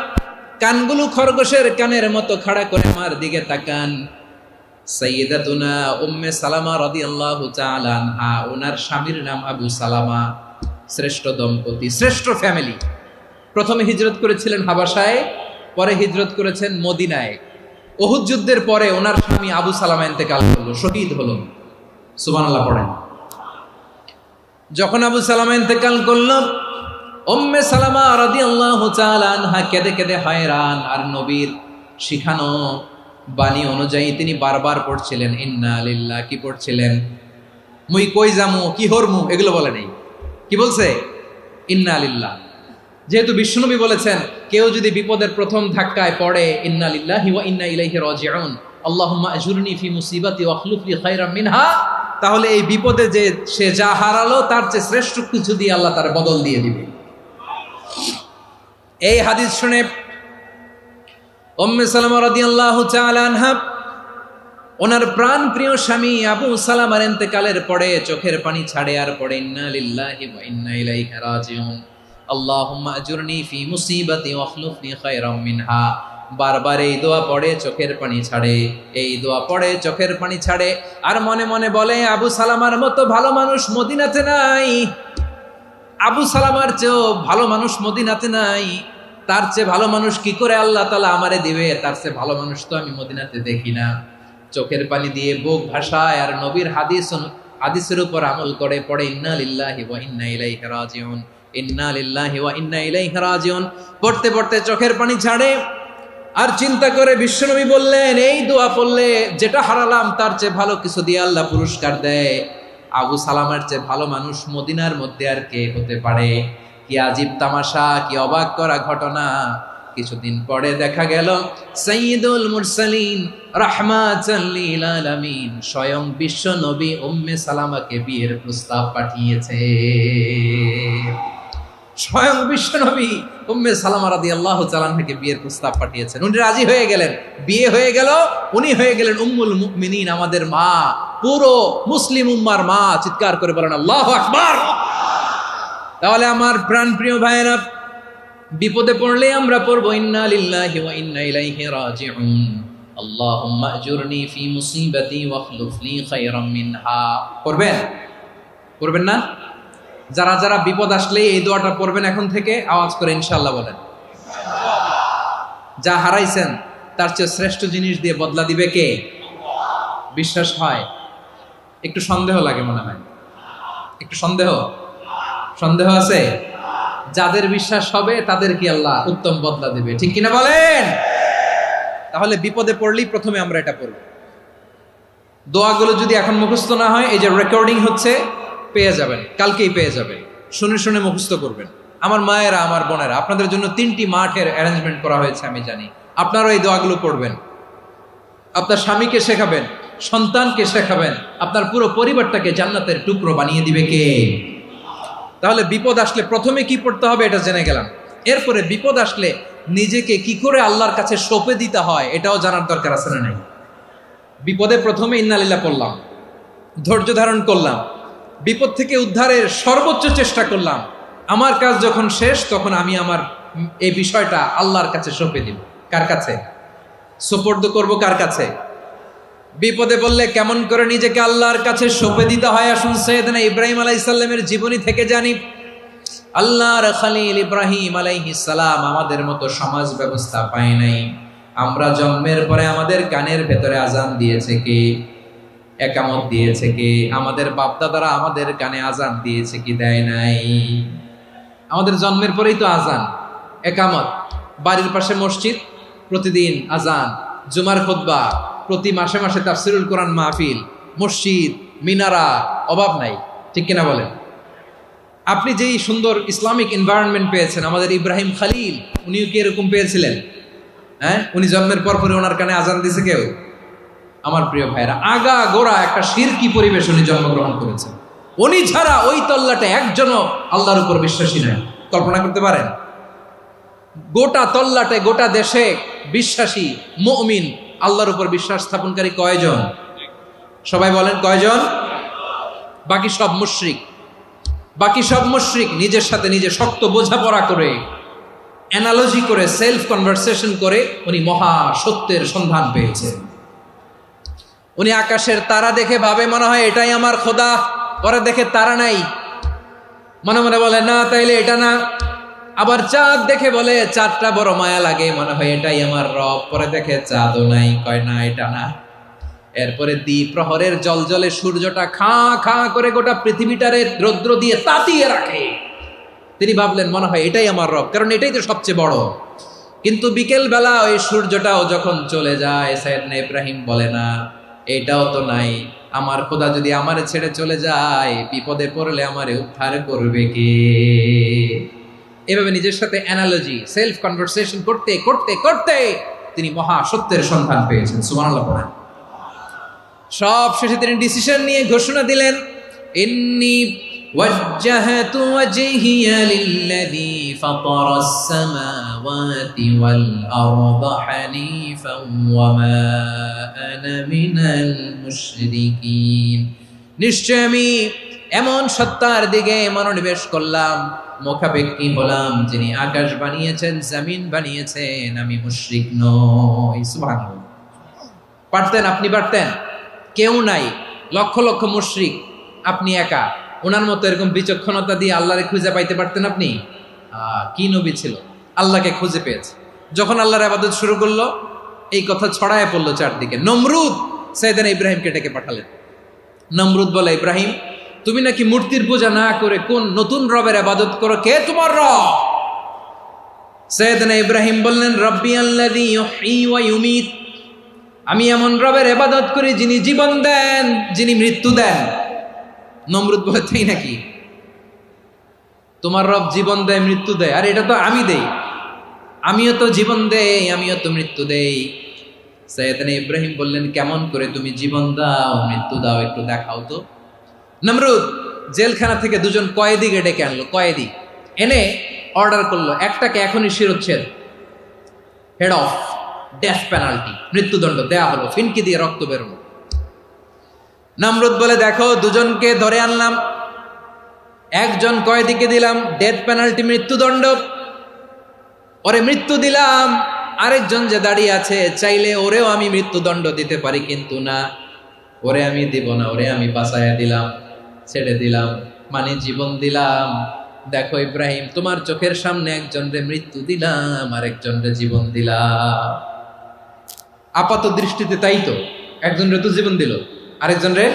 কানগুলো খরগোশের কানের মতো খাড়া করে আমার দিকে তাকান। সাইয়্যিদাতুনা উম্মে সালামা রাদিয়াল্লাহু তাআলা আনহা, ওনার স্বামীর নাম আবু সালামা। শ্রেষ্ঠ দম্পতি, শ্রেষ্ঠ ফ্যামিলি। প্রথমে হিজরত করেছিলেন হাবাসায়, পরে হিজরত করেছেন মদিনায়। উহুদ যুদ্ধের পরে ওনার স্বামী আবু সালামা ইন্তেকাল করলো, শহীদ হলো। সুবহানাল্লাহ পড়েন। যখন আবু সালামা ইন্তেকাল করল, উম্মে সালামা রাদিয়াল্লাহু তাআলা আনহা কেঁদে কেঁদে হয়রান। আর নবীর শিখানো বাণী অনুযায়ী তিনি বারবার পড়ছিলেন ইন্না লিল্লাহ। কি পড়ছিলেন? মুই কই যামু, কি হরমু, এগুলো বলে নেই। কি বলছে? ইন্না লিল্লাহ। যেহেতু বিশ্বনবী বলেছেন কেউ যদি বিপদের প্রথম ধাক্কায় পড়ে ইন্না লিল্লাহি ওয়া ইন্না ইলাইহি রাজিউন, আল্লাহুম্মা আজুরনি ফি মুসিবাতি ওয়া আখলুফ লি খায়রাম মিনহা, তাহলে এই বিপদে যে সে যা হারালো তার চেয়ে শ্রেষ্ঠ কিছু দিয়ে আল্লাহ তার বদল দিয়ে দিবে। এই হাদিস শুনে উম্মে সালামা রাদিয়াল্লাহু তাআলা আনহা ওনার প্রাণ প্রিয় স্বামী আবু সালামার ইন্তেকালের পরে চোখের পানি ছাড়ে আর পড়ে ইন্না লিল্লাহি ওয়া ইন্না ইলাইহি রাজিউন, আল্লাহুম্মা আজুরনি ফি মুসিবাতি ওয়া আখলুফ লি খায়রাম মিনহা। বারবার এই দোয়া পড়ে চোখের পানি ছাড়ে, এই দোয়া পড়ে চোখের পানি ছাড়ে, আর মনে মনে বলে আবু সালামার মতো ভালো মানুষ মদিনাতে নাই, আবু সালামার চেয়েও ভালো মানুষ মদিনাতে নাই, তার চেয়ে ভালো মানুষ কি করে আল্লাহ তাআলা আমারে দিবে, তার চেয়ে ভালো মানুষ তো আমি মদিনাতে দেখি না। চোখের পানি দিয়ে বুক ভাসায় আর নবীর হাদিসের উপর আমল করে পড়ে ইন্না লিল্লাহি ওয়া ইন্না ইলাইহি রাজিউন, ইন্না লিল্লাহি ওয়া ইন্না ইলাইহি রাজিউন। পড়তে পড়তে চোখের পানি ছাড়ে আর চিন্তা করে বিশ্বনবী বললেন এই দোয়া পড়লে যেটা হারালাম তার চেয়ে ভালো কিছু দিয়ে আল্লাহ পুরস্কার দেয়। আবু সালামার চেয়ে ভালো মানুষ মদিনার মধ্যে আর কে হতে পারে? কি আজীব তামাশা, কি অবাক করা ঘটনা। কিছুদিন পরে দেখা গেল সাইয়্যিদুল মুরসালিন রাহমাতাল লিল আলামিন স্বয়ং বিশ্ব নবী উম্মে সালামাকে বিয়ের প্রস্তাব পাঠিয়েছে। স্বয়ং বিশ্ব নবী উম্মে সালামা রাদিয়াল্লাহু তাআলা আনহাকে বিয়ের প্রস্তাব পাঠিয়েছেন। উনি রাজি হয়ে গেলেন, বিয়ে হয়ে গেল, উনি হয়ে গেলেন উম্মুল মুমিনিন, আমাদের মা, পুরো মুসলিম উম্মার মা। চিৎকার করে বলেন আল্লাহু আকবার। তাহলে আমার প্রাণ প্রিয় ভাইয়েরা, বিপদে পড়লে আমরা পড়বো ইন্না লিল্লাহি ওয়া ইন্না ইলাইহি রাজিউন, আল্লাহুম্মা আজুরনি ফি মুসিবাতি ওয়া আখলুফ লি খায়রাম মিনহা। পড়বেন? পড়বেন না? যারা যারা বিপদ আসলে এই দোয়াটা পড়বেন এখন থেকে আওয়াজ করে ইনশাআল্লাহ বলেন। যা হারাইছেন তার চেয়ে শ্রেষ্ঠ জিনিস দিয়ে বদলা দিবে কে? বিশ্বাস হয়? একটু সন্দেহ লাগে মনে হয়, একটু সন্দেহ আছে? যাদের বিশ্বাস হবে তাদের কি আল্লাহ উত্তম বদলা দিবে, ঠিক কিনা বলেন? তাহলে বিপদে পড়লেই প্রথমে আমরা এটা পড়ব। দোয়াগুলো যদি এখন মুখস্থ না হয়, এই যে রেকর্ডিং হচ্ছে, পেয়ে যাবেন, কালকেই পেয়ে যাবেন। শুনে শুনে মুখস্থ করবেন। আমার মায়েরা, আমার বোনেরা, আপনাদের জন্য 3টি মাঠের অ্যারেঞ্জমেন্ট করা হয়েছে, আমি জানি। আপনারাও এই দোয়াগুলো পড়বেন, আপনার স্বামীকে শেখাবেন, সন্তানকে শেখাবেন, আপনার পুরো পরিবারটাকে জান্নাতের টুকরো বানিয়ে দিবে কে? তাহলে বিপদ আসলে প্রথমে কি পড়তে হবে এটা জেনে গেলাম। এরপরে বিপদ আসলে নিজেকে কি করে আল্লাহর কাছে সঁপে দিতে হয় এটাও জানার দরকার আছে না নাই? বিপদে প্রথমে ইন্না লিল্লাহ পড়লাম, ধৈর্য ধারণ করলাম, বিপদ থেকে উদ্ধারের সর্বোচ্চ চেষ্টা করলাম। আমার কাজ যখন শেষ তখন আমি আমার এই বিষয়টা আল্লাহর কাছে সঁপে দিব। কার কাছে সুপর্দ করব? কার কাছে? বিপদে বললে কেমন করে নিজেকে আল্লাহর কাছে সঁপে দিতে হয় আসুন সাইয়েদনা ইব্রাহিম আলাইহিস সালামের জীবনী থেকে জানি। আল্লাহর খলিল ইব্রাহিম আলাইহিস সালাম আমাদের মতো সমাজ ব্যবস্থা পায় নাই। আমরা জন্মের পরে আমাদের কানের ভেতরে আজান দিয়েছে কে? একামত দিয়েছে কে? আমাদের বাপদাদারা আমাদের কানে আজান দিয়েছে কি? দেয় নাই। আমাদের জন্মের পরেই তো আজান, একামত, বাড়ির পাশে মসজিদ, প্রতিদিন আজান, জুমার খুতবা, প্রতি মাসে মাসে তাফসিরুল কোরআন মাহফিল, মসজিদ, মিনারা, অভাব নাই, ঠিক কিনা বলেন? আপনি যেই সুন্দর ইসলামিক এনভায়রনমেন্ট পেয়েছেন, আমাদের ইব্রাহিম খলিল উনিও কি এরকম পেয়েছিলেন? হ্যাঁ, উনি জন্মের পর পরে ওনার কানে আজান দিয়েছে কেউ? আমার প্রিয় ভাইরা, আগা গোড়া একটা শিরকি পরিবেশ উনি জন্মগ্রহণ করেছেন। উনি ছাড়া ওই তল্লাটে একজনও আল্লাহর উপর বিশ্বাসী নয়। কল্পনা করতে পারেন? গোটা তল্লাটে, গোটা দেশে বিশ্বাসী মুমিন, আল্লাহর উপর বিশ্বাস স্থাপনকারী কয়জন? সবাই বলেন কয়জন? বাকি সব মুশরিক। বাকি সব মুশরিক নিজের সাথে নিজে শক্ত বোঝাপড়া করে, অ্যানালজি করে, সেলফ কনভারসেশন করে উনি মহা সত্যের সন্ধান পেয়েছে। উনি আকাশের তারা দেখে ভাবে মনে হয় এটাই আমার খোদা, পরে দেখে তারা নাই, মনে মনে বলে না তাইলে এটা না। আবার চাঁদ দেখে বলে চাঁদটা বড় মায়া লাগে, মনে হয় এটাই আমার রব, পরে দেখে চাঁদও নাই, কয় না এটা না। এরপরে দ্বিপ্রহরের জলজলে সূর্যটা খা খা করে গোটা পৃথিবীটারে রৌদ্র দিয়ে তাতিয়ে রাখে। তিনি ভাবলেন মনে হয় এটাই আমার রব, কারণ এটাই তো সবচেয়ে বড়। কিন্তু বিকেল বেলা ওই সূর্যটাও যখন চলে যায়, সাইয়েদনা ইব্রাহিম বলে না এটাও তো নাই, আমার খোদা যদি আমারে ছেড়ে চলে যায়, বিপদে পড়লে আমারে উদ্ধার করবে কে? এভাবে নিজের সাথে অ্যানালজি, সেলফ কনভারসেশন করতে করতে করতে তিনি মহা সত্যের সন্ধান পেয়েছেন। সুবহানাল্লাহ পড়েন। সব শেষে তিনি ডিসিশন নিয়ে ঘোষণা দিলেন, ইন্নী ওয়াজ্জাহাতু ওয়াজহিয়া লিল্লাযী ফাতারাস সামাওয়াতি ওয়াল আরদা হানিফান ওয়া মা আনা মিনাল মুশরিকিন। নিশ্চয় আমি এমন সত্তার দিকে মনোনিবেশ করলাম, মুখাপেক্ষী হলাম, যিনি আকাশ বানিয়েছেন, জমিন বানিয়েছেন, আমি মুশরিক নই। সুবহানাল্লাহ। পারতেন, আপনি পারতেন? কেউ নাই, লক্ষ লক্ষ মুশরিক, আপনি একা। ওনার মতো এরকম বিচক্ষণতা দিয়ে আল্লাহরে খুঁজে পাইতে পারতেন আপনি? কি নবী ছিল, আল্লাহকে খুঁজে পেয়েছে। যখন আল্লাহর ইবাদত শুরু করলো, এই কথা ছড়ায় পড়লো চারদিকে। নমরুদ সাইয়েদনা ইব্রাহিমকে ডেকে পাঠালেন। নমরুদ বলে, ইব্রাহিম তুমি নাকি মূর্তির পূজা না করে কোন নতুন রবের ইবাদত করো, কে তোমার রব? সাইয়েদনা ইব্রাহিম বললেন, রব্বি আল্লাযী ইউহয়ী ওয়া ইউমীত, আমি এমন রবের ইবাদত করি যিনি জীবন দেন, যিনি মৃত্যু দেন। নমরুদ বলে, তাই নাকি? তোমার রব জীবন দেয়, মৃত্যু দেয়, আর এটা তো আমি দেই, আমিও তো জীবন দেই, আমিও তো মৃত্যু দেই। সাইয়েদনা ইব্রাহিম বললেন, কেমন করে তুমি জীবন দাও, মৃত্যু দাও, একটু দেখাও তো। নমরুদ জেলখানা থেকে দুজন কয়েদিকে ডেকে আনলো, কয়েদি এনে অর্ডার করলো, একটাকে এখনই শিরোচ্ছেদ, হেড অফ, ডেথ পেনাল্টি, মৃত্যুদণ্ড দেয়া হলো, ফিনকি দিয়ে রক্ত বেরোনো। নমরুদ বলে, দেখো দুজনকে ধরে আনলাম, একজন কয়েদিকে দিলাম ডেথ পেনাল্টি, মৃত্যুদণ্ড, ওরে মৃত্যু দিলাম। আরেকজন যে দাঁড়িয়ে আছে, চাইলে ওরেও আমি মৃত্যুদণ্ড দিতে পারি, কিন্তু না, ওরে আমি দিব না, ওরে আমি বাঁচাইয়া দিলাম, ছেড়ে দিলাম, মানে জীবন দিলাম। দেখো ইব্রাহিম, তোমার চোখের সামনে একজনরে মৃত্যু দিলাম, আরেকজনরে জীবন দিলাম। আপাত দৃষ্টিতে তাই তো, একজনরে তো জীবন দিল, আরেকজনরে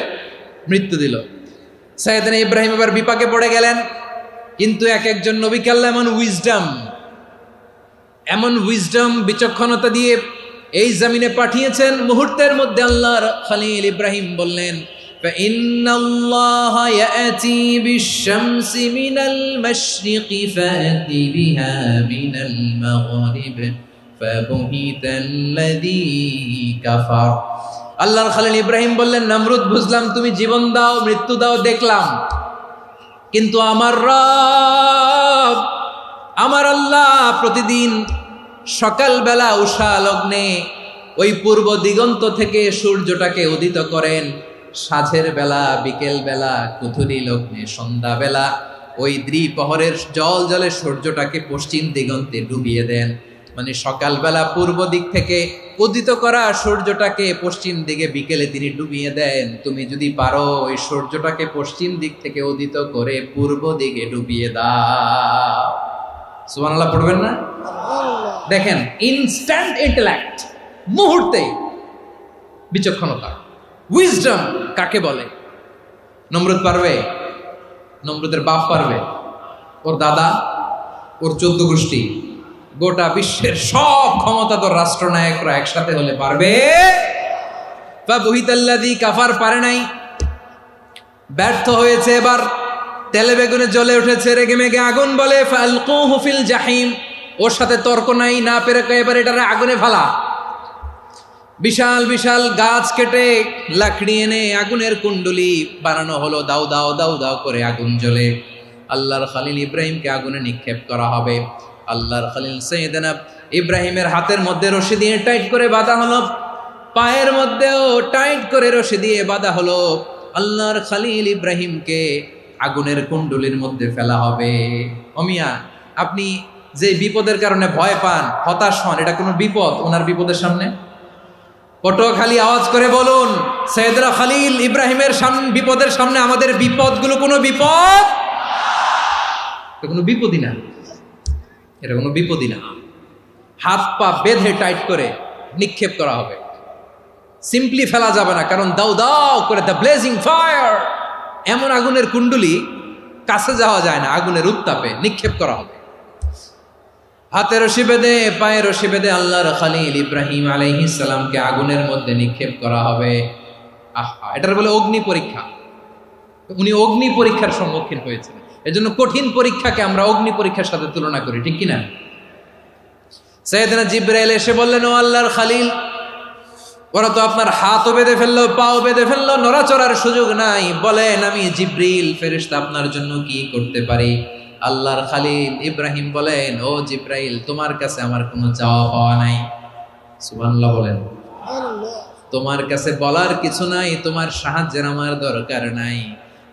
মৃত্যু দিল। সাইয়েদনা ইব্রাহিম এবার বিপাকে পড়ে গেলেন। কিন্তু এক একজন নবীকে আল্লাহ এমন উইজডম বিচক্ষণতা দিয়ে এই জমিনে পাঠিয়েছেন, মুহূর্তের মধ্যে আল্লাহর খলিল ইব্রাহিম বললেন, ফাইন্নাল্লাহা ইয়াতি বিশ-শামসি মিনাল মাশরিকি ফাতি বিহা মিনাল মাগরিব ফাবুহিতাল্লাযী কাফার। আল্লাহর খলিল ইব্রাহিম বললেন, নমরুদ বুঝলাম তুমি জীবন দাও, মৃত্যু দাও, দেখলাম, কিন্তু আমার রব, আমার আল্লাহ প্রতিদিন সকালবেলা উষা লগ্নে ওই পূর্ব দিগন্ত থেকে সূর্যটাকে উদিত করেন, সাঁঝের বেলা, বিকেল বেলা, কুথুরি লগ্নে, সন্ধ্যাবেলা ওই দ্বিপ্রহরের জল জলে সূর্যটাকে পশ্চিম দিগন্তে ডুবিয়ে দেন। মানে সকালবেলা পূর্ব দিক থেকে উদিত করা সূর্যটাকে পশ্চিম দিকে বিকেলে তিনি ডুবিয়ে দেন। তুমি যদি পারো ওই সূর্যটাকে পশ্চিম দিক থেকে উদিত করে পূর্ব দিকে ডুবিয়ে দাও। সুবহানাল্লাহ পড়বেন না? দেখেন, ইনস্ট্যান্ট ইন্টেলেক্ট, মুহূর্তে বিচক্ষণতা, উইজডম কাকে বলে? নমরুদ পারবে? নমরুদের বাপ পারবে? ওর দাদা, ওর 14 গোষ্ঠী, গোটা বিশ্বের সব ক্ষমতাধর রাষ্ট্রনায়করা একসাথে হলে পারবে? ফাবুহিতাল্লাযী কাফার পারে নাই, ব্যর্থ হয়েছে। এবার তেলে বেগুনে জ্বলে উঠেছে, রেগে মেগে আগুন বলে, ফালকুহু ফিল জাহিম, ওর সাথে তর্ক নাই, না পেরে এবার এটারে আগুনে ফেলা। বিশাল বিশাল গাছ কেটে লাকড়ি এনে আগুনের কুণ্ডলি বানানো হলো, দাও দাও দাও দাও করে আগুন জ্বলে। আল্লাহর খলিল ইব্রাহিমকে আগুনে নিক্ষেপ করা হবে। আল্লাহর খলিল সাইয়েদনা ইব্রাহিমের হাতের মধ্যে রশি দিয়ে টাইট করে বাঁধা হলো, পায়ের মধ্যেও টাইট করে রশি দিয়ে বাঁধা হলো। আল্লাহর খলিল ইব্রাহিমকে আগুনের কুণ্ডলির মধ্যে ফেলা হবে। অমিয়া, আপনি যে বিপদের কারণে ভয় পান, হতাশ হন, এটা কোনো বিপদ ওনার বিপদের সামনে? পটুয়াখালী আওয়াজ করে বলুন, সাইয়েদনা খলিল ইব্রাহিমের বিপদের সামনে আমাদের বিপদগুলো কোনো বিপদ? এটা কোনো বিপদই না, এটা কোনো বিপদই না। হাত পা বেঁধে টাইট করে নিক্ষেপ করা হবে। সিম্পলি ফেলা যাবে না, কারণ দাও দাও করে দ্য ব্লেজিং ফায়ার, এমন আগুনের কুণ্ডুলি কাছে যাওয়া যায় না, আগুনের উত্তাপে নিক্ষেপ করা হবে। হাতে রশি বেঁধে পায়ে রশি বেঁধে আল্লাহর খলিল ইব্রাহিম আলাইহিস সালামকে আগুনের মধ্যে নিক্ষেপ করা হবে। আহা, এটার বলে অগ্নি পরীক্ষা। উনি অগ্নি পরীক্ষার সম্মুখীন হয়েছেন। এজন্য কঠিন পরীক্ষাকে আমরা অগ্নি পরীক্ষার সাথে তুলনা করি, ঠিক কিনা? সাইয়েদনা জিবরাইল এসে বললেন, ও আল্লাহর খলিল, ওরা তো আপনার হাতও বেঁধে ফেললো, পাও বেঁধে ফেললো, নড়াচড়ার সুযোগ নাই, বলেন আমি জিবরিল ফেরেশতা আপনার জন্য কি করতে পারি? আল্লাহর খলিল ইব্রাহিম বলেন, ও জিবরাইল, তোমার কাছে আমার কোনো চাওয়া পাওয়া নাই। সুবহানাল্লাহ বলেন। তোমার কাছে বলার কিছু নাই, তোমার সাহায্যের আমার দরকার নাই।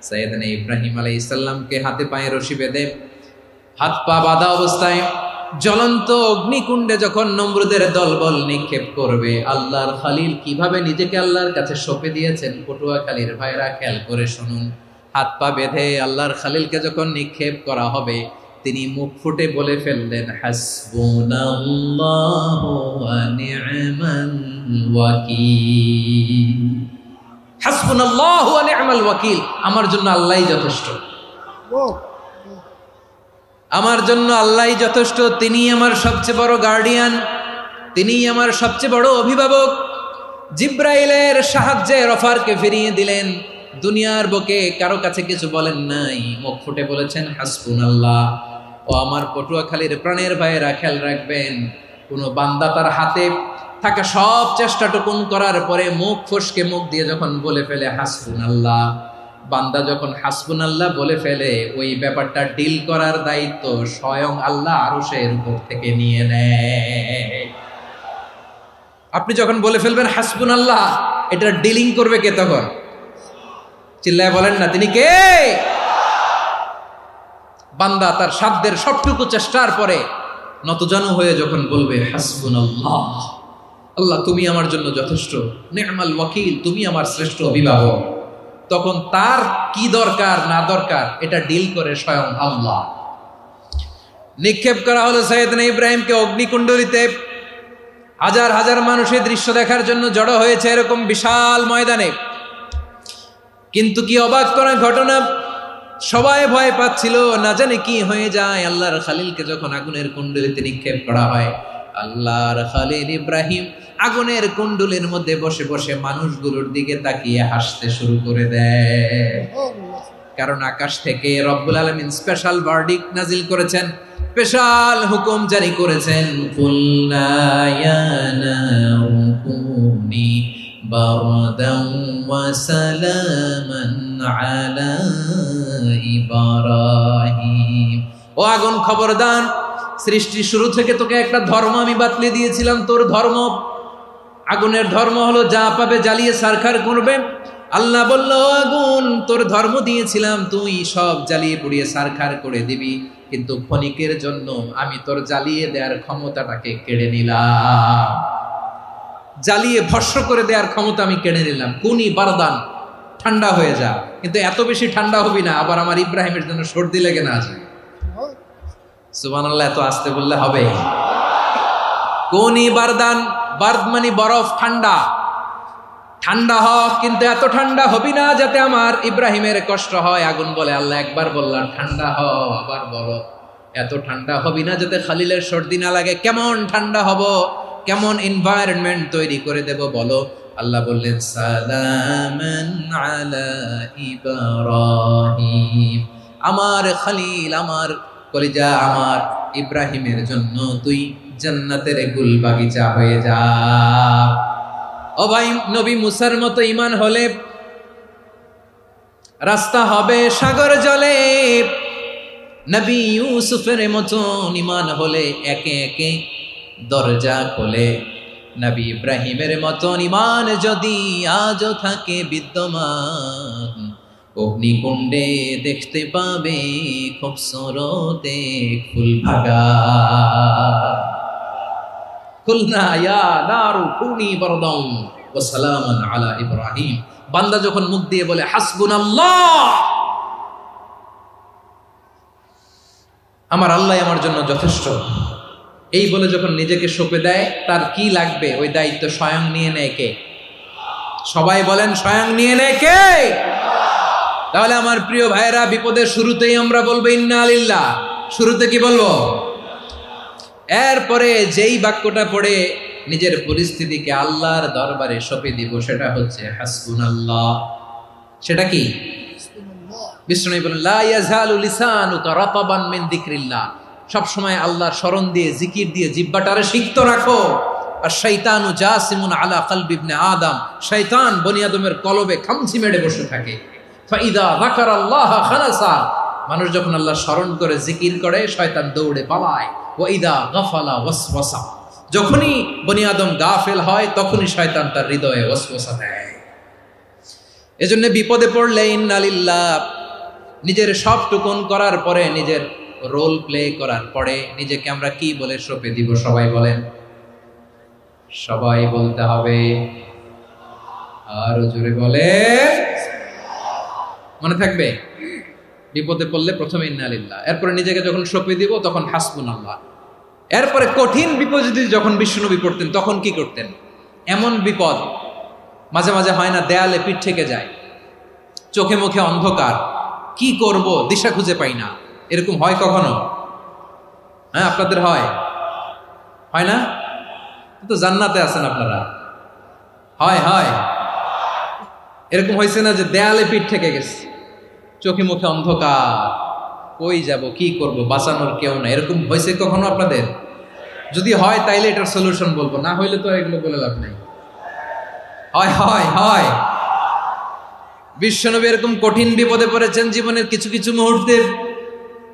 সাইয়েদনা ইব্রাহিম আলাইহিস সালামকে হাতে পায়ে রশি বেঁধে হাত পা বাঁধা অবস্থায় জ্বলন্ত অগ্নিকুণ্ডে যখন নমরুদের দলবল নিক্ষেপ করবে, আল্লাহর খলিল কিভাবে নিজেকে আল্লাহর কাছে সঁপে দিয়েছেন, পটুয়াখালীর ভাইরা খেয়াল করে শুনুন। হাত পা বেঁধে আল্লাহর খলিলকে যখন নিক্ষেপ করা হবে, তিনি মুখ ফুটে বলে ফেললেন, হাসবুনাল্লাহু ওয়া নি'মাল ওয়াকিল। হাসবুনাল্লাহু ওয়া নি'মাল ওয়াকিল, আমার জন্য আল্লাহই যথেষ্ট, আমার জন্য আল্লাহই যথেষ্ট। তিনি আমার সবচেয়ে বড় গার্ডিয়ান, তিনি আমার সবচেয়ে বড় অভিভাবক। জিব্রাইলের সাহায্যে অফারকে ফিরিয়ে দিলেন। দুনিয়ার বুকে কারো কাছে কিছু বলেন নাই, মুখ ফুটে বলেছেন হাসবুনাল্লাহ। ও আমার পটুয়াখালীর প্রাণের ভাইয়েরা, খেয়াল রাখবেন, কোন বান্দা তার হাতে থাকা সব চেষ্টাটুকুন করার পরে মুখ ফসকে মুখ দিয়ে যখন বলে ফেলে হাসবুনাল্লাহ, বান্দা যখন হাসবুনাল্লাহ বলে ফেলে, ওই ব্যাপারটা ডিল করার দায়িত্ব স্বয়ং আল্লাহ আরশের উপর থেকে নিয়ে নেয়। আপনি যখন বলে ফেলবেন হাসবুনাল্লাহ, এটা ডিলিং করবে কে তখন? চিল্লায় বলেন না, তিনি কে? বান্দা তার সাধ্যের সবটুকু চেষ্টার পরে নতজানু হয়ে যখন বলবে হাসবুনাল্লাহ, আল্লাহ তুমি আমার জন্য যথেষ্ট, নি'মাল ওয়াকিল, তুমি আমার শ্রেষ্ঠ অভিভাবক, তখন তার কি দরকার না দরকার এটা ডিল করে স্বয়ং আল্লাহ। নিক্ষেপ করা হলো সাইয়েদনা ইব্রাহিমকে অগ্নিকুণ্ডলিতে। হাজার হাজার মানুষের দৃশ্য দেখার জন্য জড়ো হয়েছে এরকম বিশাল ময়দানে। কিন্তু কি অবাক করা ঘটনা, সবাই ভয় পাচ্ছিল, না জানে কি হয়ে যায়। আল্লাহর খলিলকে যখন আগুনের কুণ্ডলিতে নিক্ষেপ করা হয়, আল্লাহর খলিল ইব্রাহিম আগুনের কুণ্ডলের মধ্যে বসে বসে মানুষগুলোর দিকে তাকিয়ে হাসতে শুরু করে দেয়। কারণ আকাশ থেকে রব্বুল আলামিন স্পেশাল ভার্ডিক্ট নাজিল করেছেন, স্পেশাল হুকুম জারি করেছেন, কুল্লা ইয়া নারু কুনি বারদান ওয়া সালামান আলা ইব্রাহিম। ও আগুন, খবরদার, সৃষ্টি শুরু থেকে তোকে একটা ধর্ম আমি বাতলে দিয়েছিলাম, তোর ধর্ম, আগুনের ধর্ম হলো যা পাবে জ্বালিয়ে সারখার করবে। আল্লাহ বলল, আগুন, তোর ধর্ম দিয়েছিলাম, তুই সব জ্বালিয়ে পুড়িয়ে সারখার করে দিবি, কিন্তু ক্ষণিকের জন্য আমি তোর জ্বালিয়ে দেওয়ার ক্ষমতাটাকে কেড়ে নিলাম, জ্বালিয়ে ভস্ম করে দেওয়ার ক্ষমতা আমি কেড়ে নিলাম। কুনি বারদান, ঠান্ডা হয়ে যা, কিন্তু এত বেশি ঠান্ডা হবি না আবার আমার ইব্রাহিমের জন্য সর্দি লেগে না যায়। সুবহানাল্লাহ, এত আসতে বললে হবে? কুনি বারদান, বার্দ মানে বরফ, ঠান্ডা, ঠান্ডা হ, কিন্তু এত ঠান্ডা হবি না যাতে আমার ইব্রাহিমের কষ্ট হয়। আগুন বলে, আল্লাহ একবার বললাম ঠান্ডা হ, আবার বলো এত ঠান্ডা হবি না যাতে খলিলের সর্দি না লাগে। কেমন ঠান্ডা হব, কেমন এনভায়রনমেন্ট তৈরি করে দেব বলো? আল্লাহ বললেন, সালামান আলা ইব্রাহিম, আমার খলিল, আমার কলিজা, আমার ইব্রাহিমের জন্য তুই জান্নাতের গুল বাগিচা হয়ে যা। ও ভাই, নবী মুসার মতো ঈমান হলে রাস্তা হবে সাগর জলে, নবী ইউসুফের মতো ঈমান হলে একে একে দরজা খোলে। নবী ইব্রাহিমের মতো ঈমান যদি আজও থাকে বিদ্যমান, অগ্নিকুণ্ডে দেখতে পাবে খুবসুরত এক ফুল ভাগা। কুলনা ইয়া নারু কুনি বারদান ওয়া সালামান আলা ইব্রাহিম। বান্দা যখন মুখ দিয়ে বলে হাসবুনাল্লাহ, আমার আল্লাহ আমার জন্য যথেষ্ট, এই বলে যখন নিজেকে সঁপে দেয়, তার কি লাগবে ওই দায়িত্ব স্বয়ং নিয়ে নেয় কে? সবাই বলেন স্বয়ং নিয়ে নেয় কে? তাহলে আমার প্রিয় ভাইরা, বিপদের শুরুতেই আমরা বলবো ইন্না লিল্লাহ। শুরুতে কি বলবো? এরপরে যেই বাক্যটা পড়ে নিজের পরিস্থিতিকে আল্লাহর দরবারে সঁপে দিব, সেটা হচ্ছে হাসবুনাল্লাহ। সেটা কি? বিষ্ণু বলেন লা ইয়াজালু লিসানুকা রাতাবান মিন যিকরিল্লাহ। সব সময় আল্লাহর স্মরণ দিয়ে, জিকির দিয়ে জিহ্বাটারে সিক্ত রাখো। আর শয়তানু জাসিমুন আলা কলবি ইবনে আদম, শয়তান বনি আদমের কলবে খামচি মেরে বসে থাকে। ফাইদা যাকারাল্লাহ খানাসা, মানুষ যখন আল্লাহর স্মরণ করে জিকির করে শয়তান দৌড়ে পালায়। ওয়া ইদা গাফালা ওয়াসওয়াসা, যখনই বনি আদম গাফেল হয় তখনই শয়তান তার হৃদয়ে ওয়াসওয়াসা দেয়। এজন্য বিপদে পড়লে ইন্না লিল্লাহ, নিজের সব টুকুন করার পরে, নিজের রোল প্লে করার পরে নিজেকে আমরা কি বলে সঁপে দিব? সবাই বলেন, সবাই বলতে হবে। আরো জোরে বলে, মনে থাকবে? বিপদে পড়লে প্রথমে ইন্না লিল্লাহ, এরপরে নিজেকে যখন সঁপে দিব তখন হাসবুনাল্লাহ। এরপরে কঠিন বিপদ যদি যখন বিশ্বনবী পড়তেন তখন কি করতেন? এমন বিপদ মাঝে মাঝে হয় না, দেয়ালে পিঠ থেকে যায়, চোখে মুখে অন্ধকার, কি করব দিশা খুঁজে পাই না, এরকম হয় কখনো? হ্যাঁ, আপনাদের হয়? হয় না? তো জান্নাতে আছেন আপনারা। হয় হয় এরকম হয়েছে না যে দেয়ালে পিঠ থেকে গেছে, চোখে মুখে অন্ধকার, কই যাব, কি করব, বাঁচানোর কেউ না, এরকম হয়েছে কখনো আপনাদের? যদি হয় তাইলে এটার সলিউশন বলবো, না হইলে তো এগুলো বলে লাভ নাই। হয় হয় হয় বিশ্বনবী এরকম কঠিন বিপদে পড়েছেন জীবনের কিছু কিছু মুহূর্তে।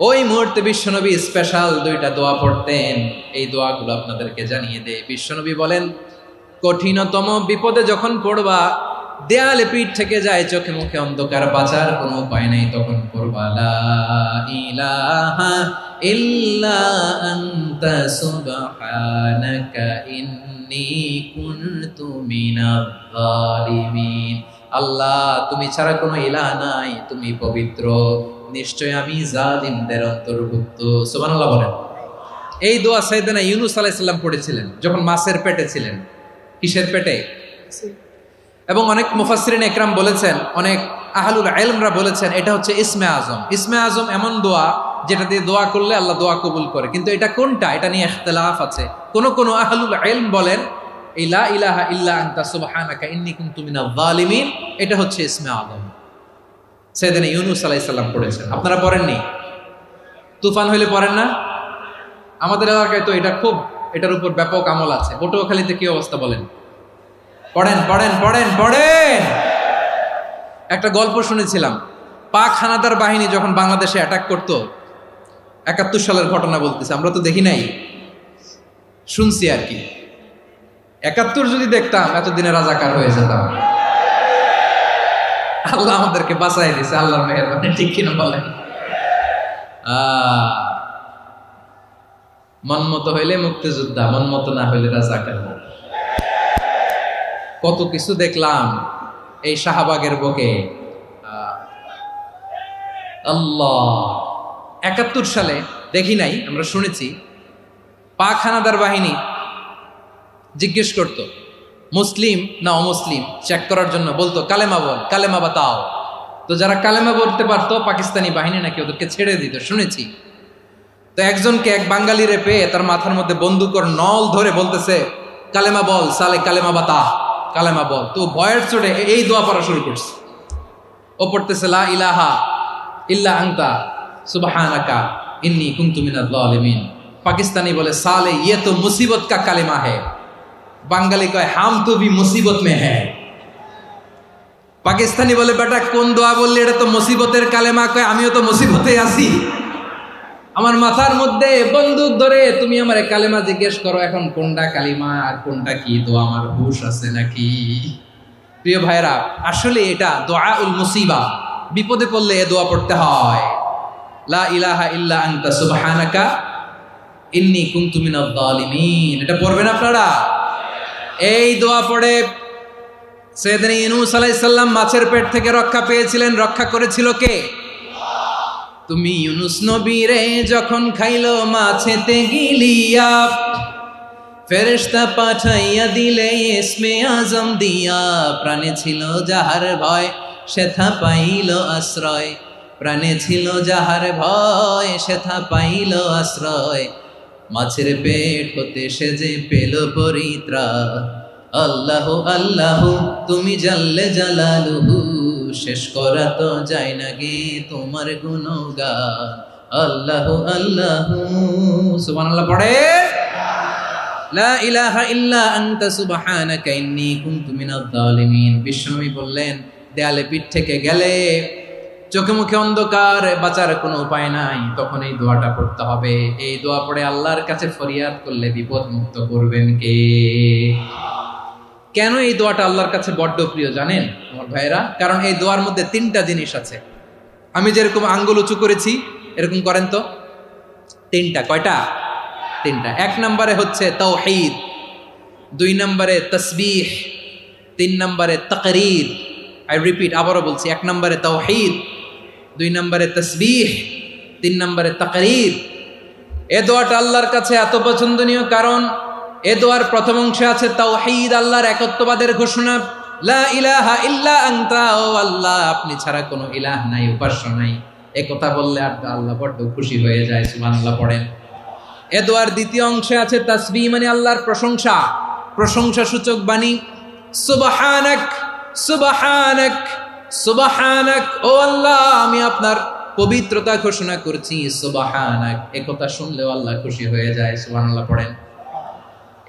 ওই মুহূর্তে বিশ্বনবী স্পেশাল দুইটা দোয়া পড়তেন। এই দোয়াগুলো আপনাদেরকে জানিয়ে দেয়। বিশ্বনবী বলেন, কঠিনতম বিপদে যখন পড়বা, দেয়ালে পিঠ থেকে যায়, চোখে মুখে অন্ধকার, বাঁচার কোনো উপায় নাই, তখন পড়বা লা ইলাহা ইল্লা আনতা সুবহানাকা ইন্নী কুনতু মিনাজ জালিমিন। আল্লাহ, তুমি ছাড়া কোনো ইলাহ নাই, তুমি পবিত্র, নিশ্চয় আমি জালিমদের অন্তর্ভুক্ত। সুবহানাল্লাহ বলেন। এই দোয়া সাইয়েদনা ইউনূস আলাইহিস সালাম পড়েছিলেন যখন মাছের পেটে ছিলেন। কিসের পেটে? এবং অনেক মুফাসসিরিন ইকরাম বলেছেন, অনেক আহলুল ইলমরা বলেছেন, এটা হচ্ছে ইসমে আজম। ইসমে আজম এমন দোয়া যেটা দিয়ে দোয়া করলে আল্লাহ দোয়া কবুল করে, কিন্তু এটা কোনটা, এটা নিয়ে ইখতিলাফ আছে। কোন আহলুল ইলম বলেন এই লা ইলাহা ইল্লা আনতা সুবহানাকা ইন্নী কুনতু মিনাজ জালিমিন, এটা হচ্ছে ইসমে আজম। সাইয়েদনা ইউনূস আলাইহিস সালাম পড়েছেন। আপনারা পড়েননি? তুফান হইলে পড়েন না? আমাদের এলাকায় তো এটা খুব, এটার উপর ব্যাপক আমল আছে। পটুয়াখালীতে কি অবস্থা বলেন? পড়েন পড়েন পড়েন পড়েন। একটা গল্প শুনেছিলাম, পাক হানাদার বাহিনী যখন বাংলাদেশে অ্যাটাক করত, ৭১ সালের ঘটনা বলতেছে, আমরা তো দেখি নাই, শুনছি আর কি। ৭১ যদি দেখতাম এতদিনে রাজাকার হয়ে যেতাম। আল্লাহ আমাদেরকে বাঁচাই দিছে, আল্লাহর মেহেরবানি, ঠিক কিনা বলেন? মন মতো হইলে মুক্তিযোদ্ধা, মন মতো না হইলে রাজাকার। কত কিছু দেখলাম এই শাহবাগের বুকে। আল্লাহ, ৭১ সালে দেখি নাই, আমরা শুনেছি পাক হানাদার বাহিনী জিজ্ঞেস করত মুসলিম না অমুসলিম চেক করার জন্য, বলতো কালেমা বল, কালেমা বাতাও। তো যারা কালেমা বলতে পারতো পাকিস্তানি বাহিনী নাকি ওদেরকে ছেড়ে দিত, শুনেছি। তো একজনকে, এক বাঙালিরে পেয়ে তার মাথার মধ্যে বন্দুকর নল ধরে বলতেছে কালেমা বল সালে, কালেমা বাতা, কালেমা বল। তো ভয়ের চোটে এই দোয়া পড়া শুরু করছে। ও পড়তেছে লা ইলাহা ইল্লা আনতা সুবহানাকা ইন্নী কুনতু মিনাজ জালিমিন। পাকিস্তানি বলে সালে ইয়ে তো মুসিবত কা কালেমা है। বাঙালি কয় হাম তো ভি মুসিবত মে হ্যাঁ। পাকিস্তানি বলে বেটা কোন দোয়া বললি, এটা তো মুসিবতের কালেমা। কয় আমিও তো মুসিবতে আছি, আমার মাথার মধ্যে বন্দুক ধরে তুমি আমার কালেমা জিজ্ঞেস করো, এখন কোনটা কালিমা আর কোনটা কি দোয়া, আমার হুশ আছে নাকি? প্রিয় ভাইরা, আসলে এটা দুআউল মুসিবা, বিপদে পড়লে এ দোয়া পড়তে হয়। লা ইলাহা ইল্লা আনতা সুবহানাকা ইন্নী কুনতু মিনাজ জালিমিন, এটা পড়বেন আপনারা। এই দোয়া পড়ে সাইয়েদনা ইউনূস আলাইহিস সালাম মাছের পেট থেকে রক্ষা পেয়েছিলেন। রক্ষা করেছিল কে? তুমি ইউনূস নবী রে যখন খাইলো মাছেতে গিলিয়া, ফেরেশতা পাঠাইয়া দিলে ইসমে আজম দিয়া, প্রাণে ছিল যাহার ভয় সেথা পাইল আশ্রয়, প্রাণে ছিল যাহার ভয় সেথা পাইল আশ্রয়, মাছের পেট হতে সে যে পেল পরিত্রাণ। আল্লাহ আল্লাহ তুমি জাল্লে জালালুহু, শেষ করা তো যায় না গে তোমার গুণগান। আল্লাহ আল্লাহ, সুবহানাল্লাহ পড়ে। লা ইলাহা ইল্লা আনতা সুবহানাকা ইন্নী কুনতু মিনাজ জালিমিন। বিশ্বনবী বললেন, দেয়ালে পিঠ থেকে গেলে, চোখে মুখে অন্ধকার, বাঁচার কোনো উপায় নাই, তখন এই দোয়াটা পড়তে হবে। এই দোয়া পড়ে আল্লাহর কাছে ফরিয়াদ করলে বিপদ মুক্ত করবেন কে? কেন এই দোয়াটা আল্লাহর কাছে বড্ড প্রিয় জানেন আমার ভাইরা? কারণ এই দোয়ার মধ্যে তিনটা জিনিস আছে। আমি যেরকম আঙ্গুল উঁচু করেছি এরকম করেন তো। তিনটা। কয়টা? তিনটা। এক নম্বরে হচ্ছে তাওহীদ, দুই নম্বরে তাসবিহ, তিন নম্বরে তাকরীর। আই রিপিট, আবারও বলছি, এক নম্বরে তাওহীদ, দুই নম্বরে তাসবিহ, তিন নম্বরে তাকরীর। এ দোয়াটা আল্লাহর কাছে এত পছন্দনীয় কারণ এ দোয়ার প্রথম অংশে আছে তাওহীদ, আল্লাহর একত্ববাদের ঘোষণা। লা ইলাহা ইল্লা আনতা, ও আল্লাহ আপনি ছাড়া কোনো ইলাহ নাই, উপাস্য নাই। এ কথা বললে আল্লাহ বড্ড খুশি হয়ে যায়, সুবহানাল্লাহ পড়েন। এ দোয়ার দ্বিতীয় অংশে আছে তাসবিহ, মানে আল্লাহর প্রশংসা, প্রশংসা সূচক বাণী। সুবহানাক সুবহানাক সুবহানাক, ও আল্লাহ আমি আপনার পবিত্রতা ঘোষণা করছি, সুবহানাক। এ কথা শুনলেও আল্লাহ খুশি হয়ে যায়, সুবহানাল্লাহ পড়েন।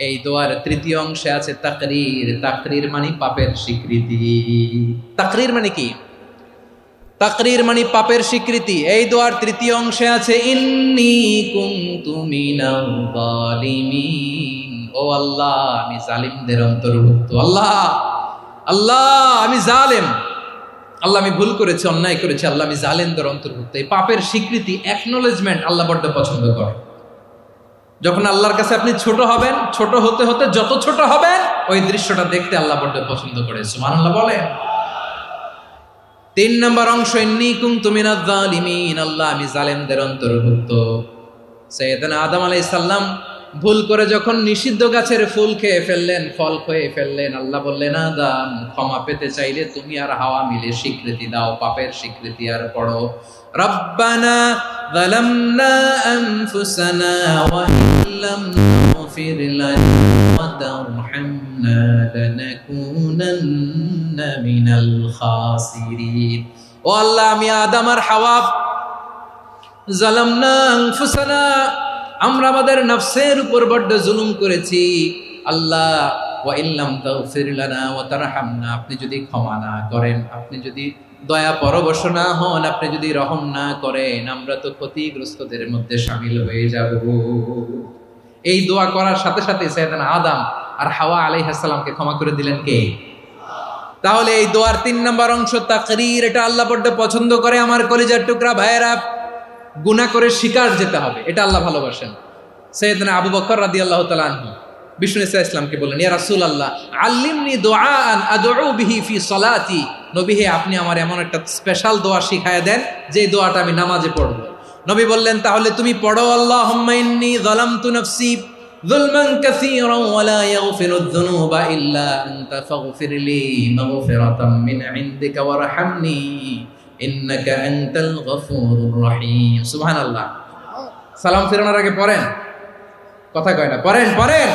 এই দোয়ার তৃতীয় অংশে আছে তাকরীর, তাকরীর মানে পাপের স্বীকৃতি। তাকরীর মানে কি? তাকরীর মানে পাপের স্বীকৃতি। এই দোয়ার তৃতীয় অংশে আছে ইন্নী কুনতু মিনাল জালিমিন, ও আল্লাহ আমি জালিমদের অন্তর্ভুক্ত। আল্লাহ আল্লাহ আমি জালেম, আল্লাহ আমি ভুল করেছি, অন্যায় করেছি, আল্লাহ আমি জালেমদের অন্তর্ভুক্ত। এই পাপের স্বীকৃতি, অ্যাকনোলেজমেন্ট আল্লাহ বড্ড পছন্দ করে। যখন আল্লাহর কাছে আপনি ছোট হবেন, ছোট হতে হতে যত ছোট হবেন, ওই দৃশ্যটা দেখতে আল্লাহ বড্ড পছন্দ করে, সুবহানাল্লাহ বলেন। তিন নম্বর অংশ ইন্নী কুনতু মিনাজ জালিমিন, আল্লাহ আমি জালেমদের অন্তর্ভুক্ত। সাইয়েদনা আদম আলাইহিস সালাম ভুল করে যখন নিষিদ্ধ গাছের ফুল খেয়ে ফেললেন, ফল খেয়ে ফেললেন, আল্লাহ বললেন আদম ক্ষমা পেতে চাইলে তুমি আর হাওয়া মিলে স্বীকৃতি দাও, পাপের স্বীকৃতি আর পড়ো, রব্বানা যালামনা আনফুসানা ওয়া ইল্লাম তাগফির লানা ওয়া তারহামনা লানাকুনান্না মিনাল খাসিরিন। ও আল্লাহ আমি আদম আর হাওয়া, যালামনা আনফুসানা, আমরা আমাদের নফসের উপর বড্ড জুলুম করেছি। আল্লাহ ওয়া ইল্লাম তাগফির লানা ওয়া তারহামনা, আপনি যদি ক্ষমা না করেন, আপনি যদি দয়া পরবশ না হন, আপনি যদি রহম না করেন, আমরা তো ক্ষতিগ্রস্তদের মধ্যে শামিল হয়ে যাব। এই দোয়া করার সাথে সাথে সাইয়েদনা আদম আর হাওয়া আলাইহিস সালামকে ক্ষমা করে দিলেন কে? তাহলে এই দোয়ার তিন নম্বর অংশ তাকরীর, এটা আল্লাহ বড্ড পছন্দ করে। আমার কলিজার টুকরা ভাইয়েরা, গুনাহ করে শিকার যেতে হবে, এটা আল্লাহ ভালোবাসেন। সাইয়েদনা আবু বকর রাদিয়াল্লাহু তাআলা আনহু বিষ্ণু ইসা ইসলামকে বললেন, ইয়া রাসূলুল্লাহ আল্লিমনি দুআআন আদউ বিহি ফি সালাতি, নবী হে আপনি আমার এমন একটা স্পেশাল দোয়া শিখায়া দেন যে দোয়াটা আমি নামাজে পড়ব। নবী বললেন, তাহলে তুমি পড়ো, আল্লাহুম্মা ইন্নী যালামতু নাফসি যুলমান কাসীরান ওয়া লা ইয়াগফিরুয যুনুবা ইল্লা আনতা ফাগফিরলি মাগফিরাতাম মিন ইনদিকা ওয়ারহামনি ইন্নাকা আনতাল গফুরুর রহিম। সুবহানাল্লাহ। সালাম ফেরানোর আগে পড়েন, কথা কয় না, পড়েন পড়েন।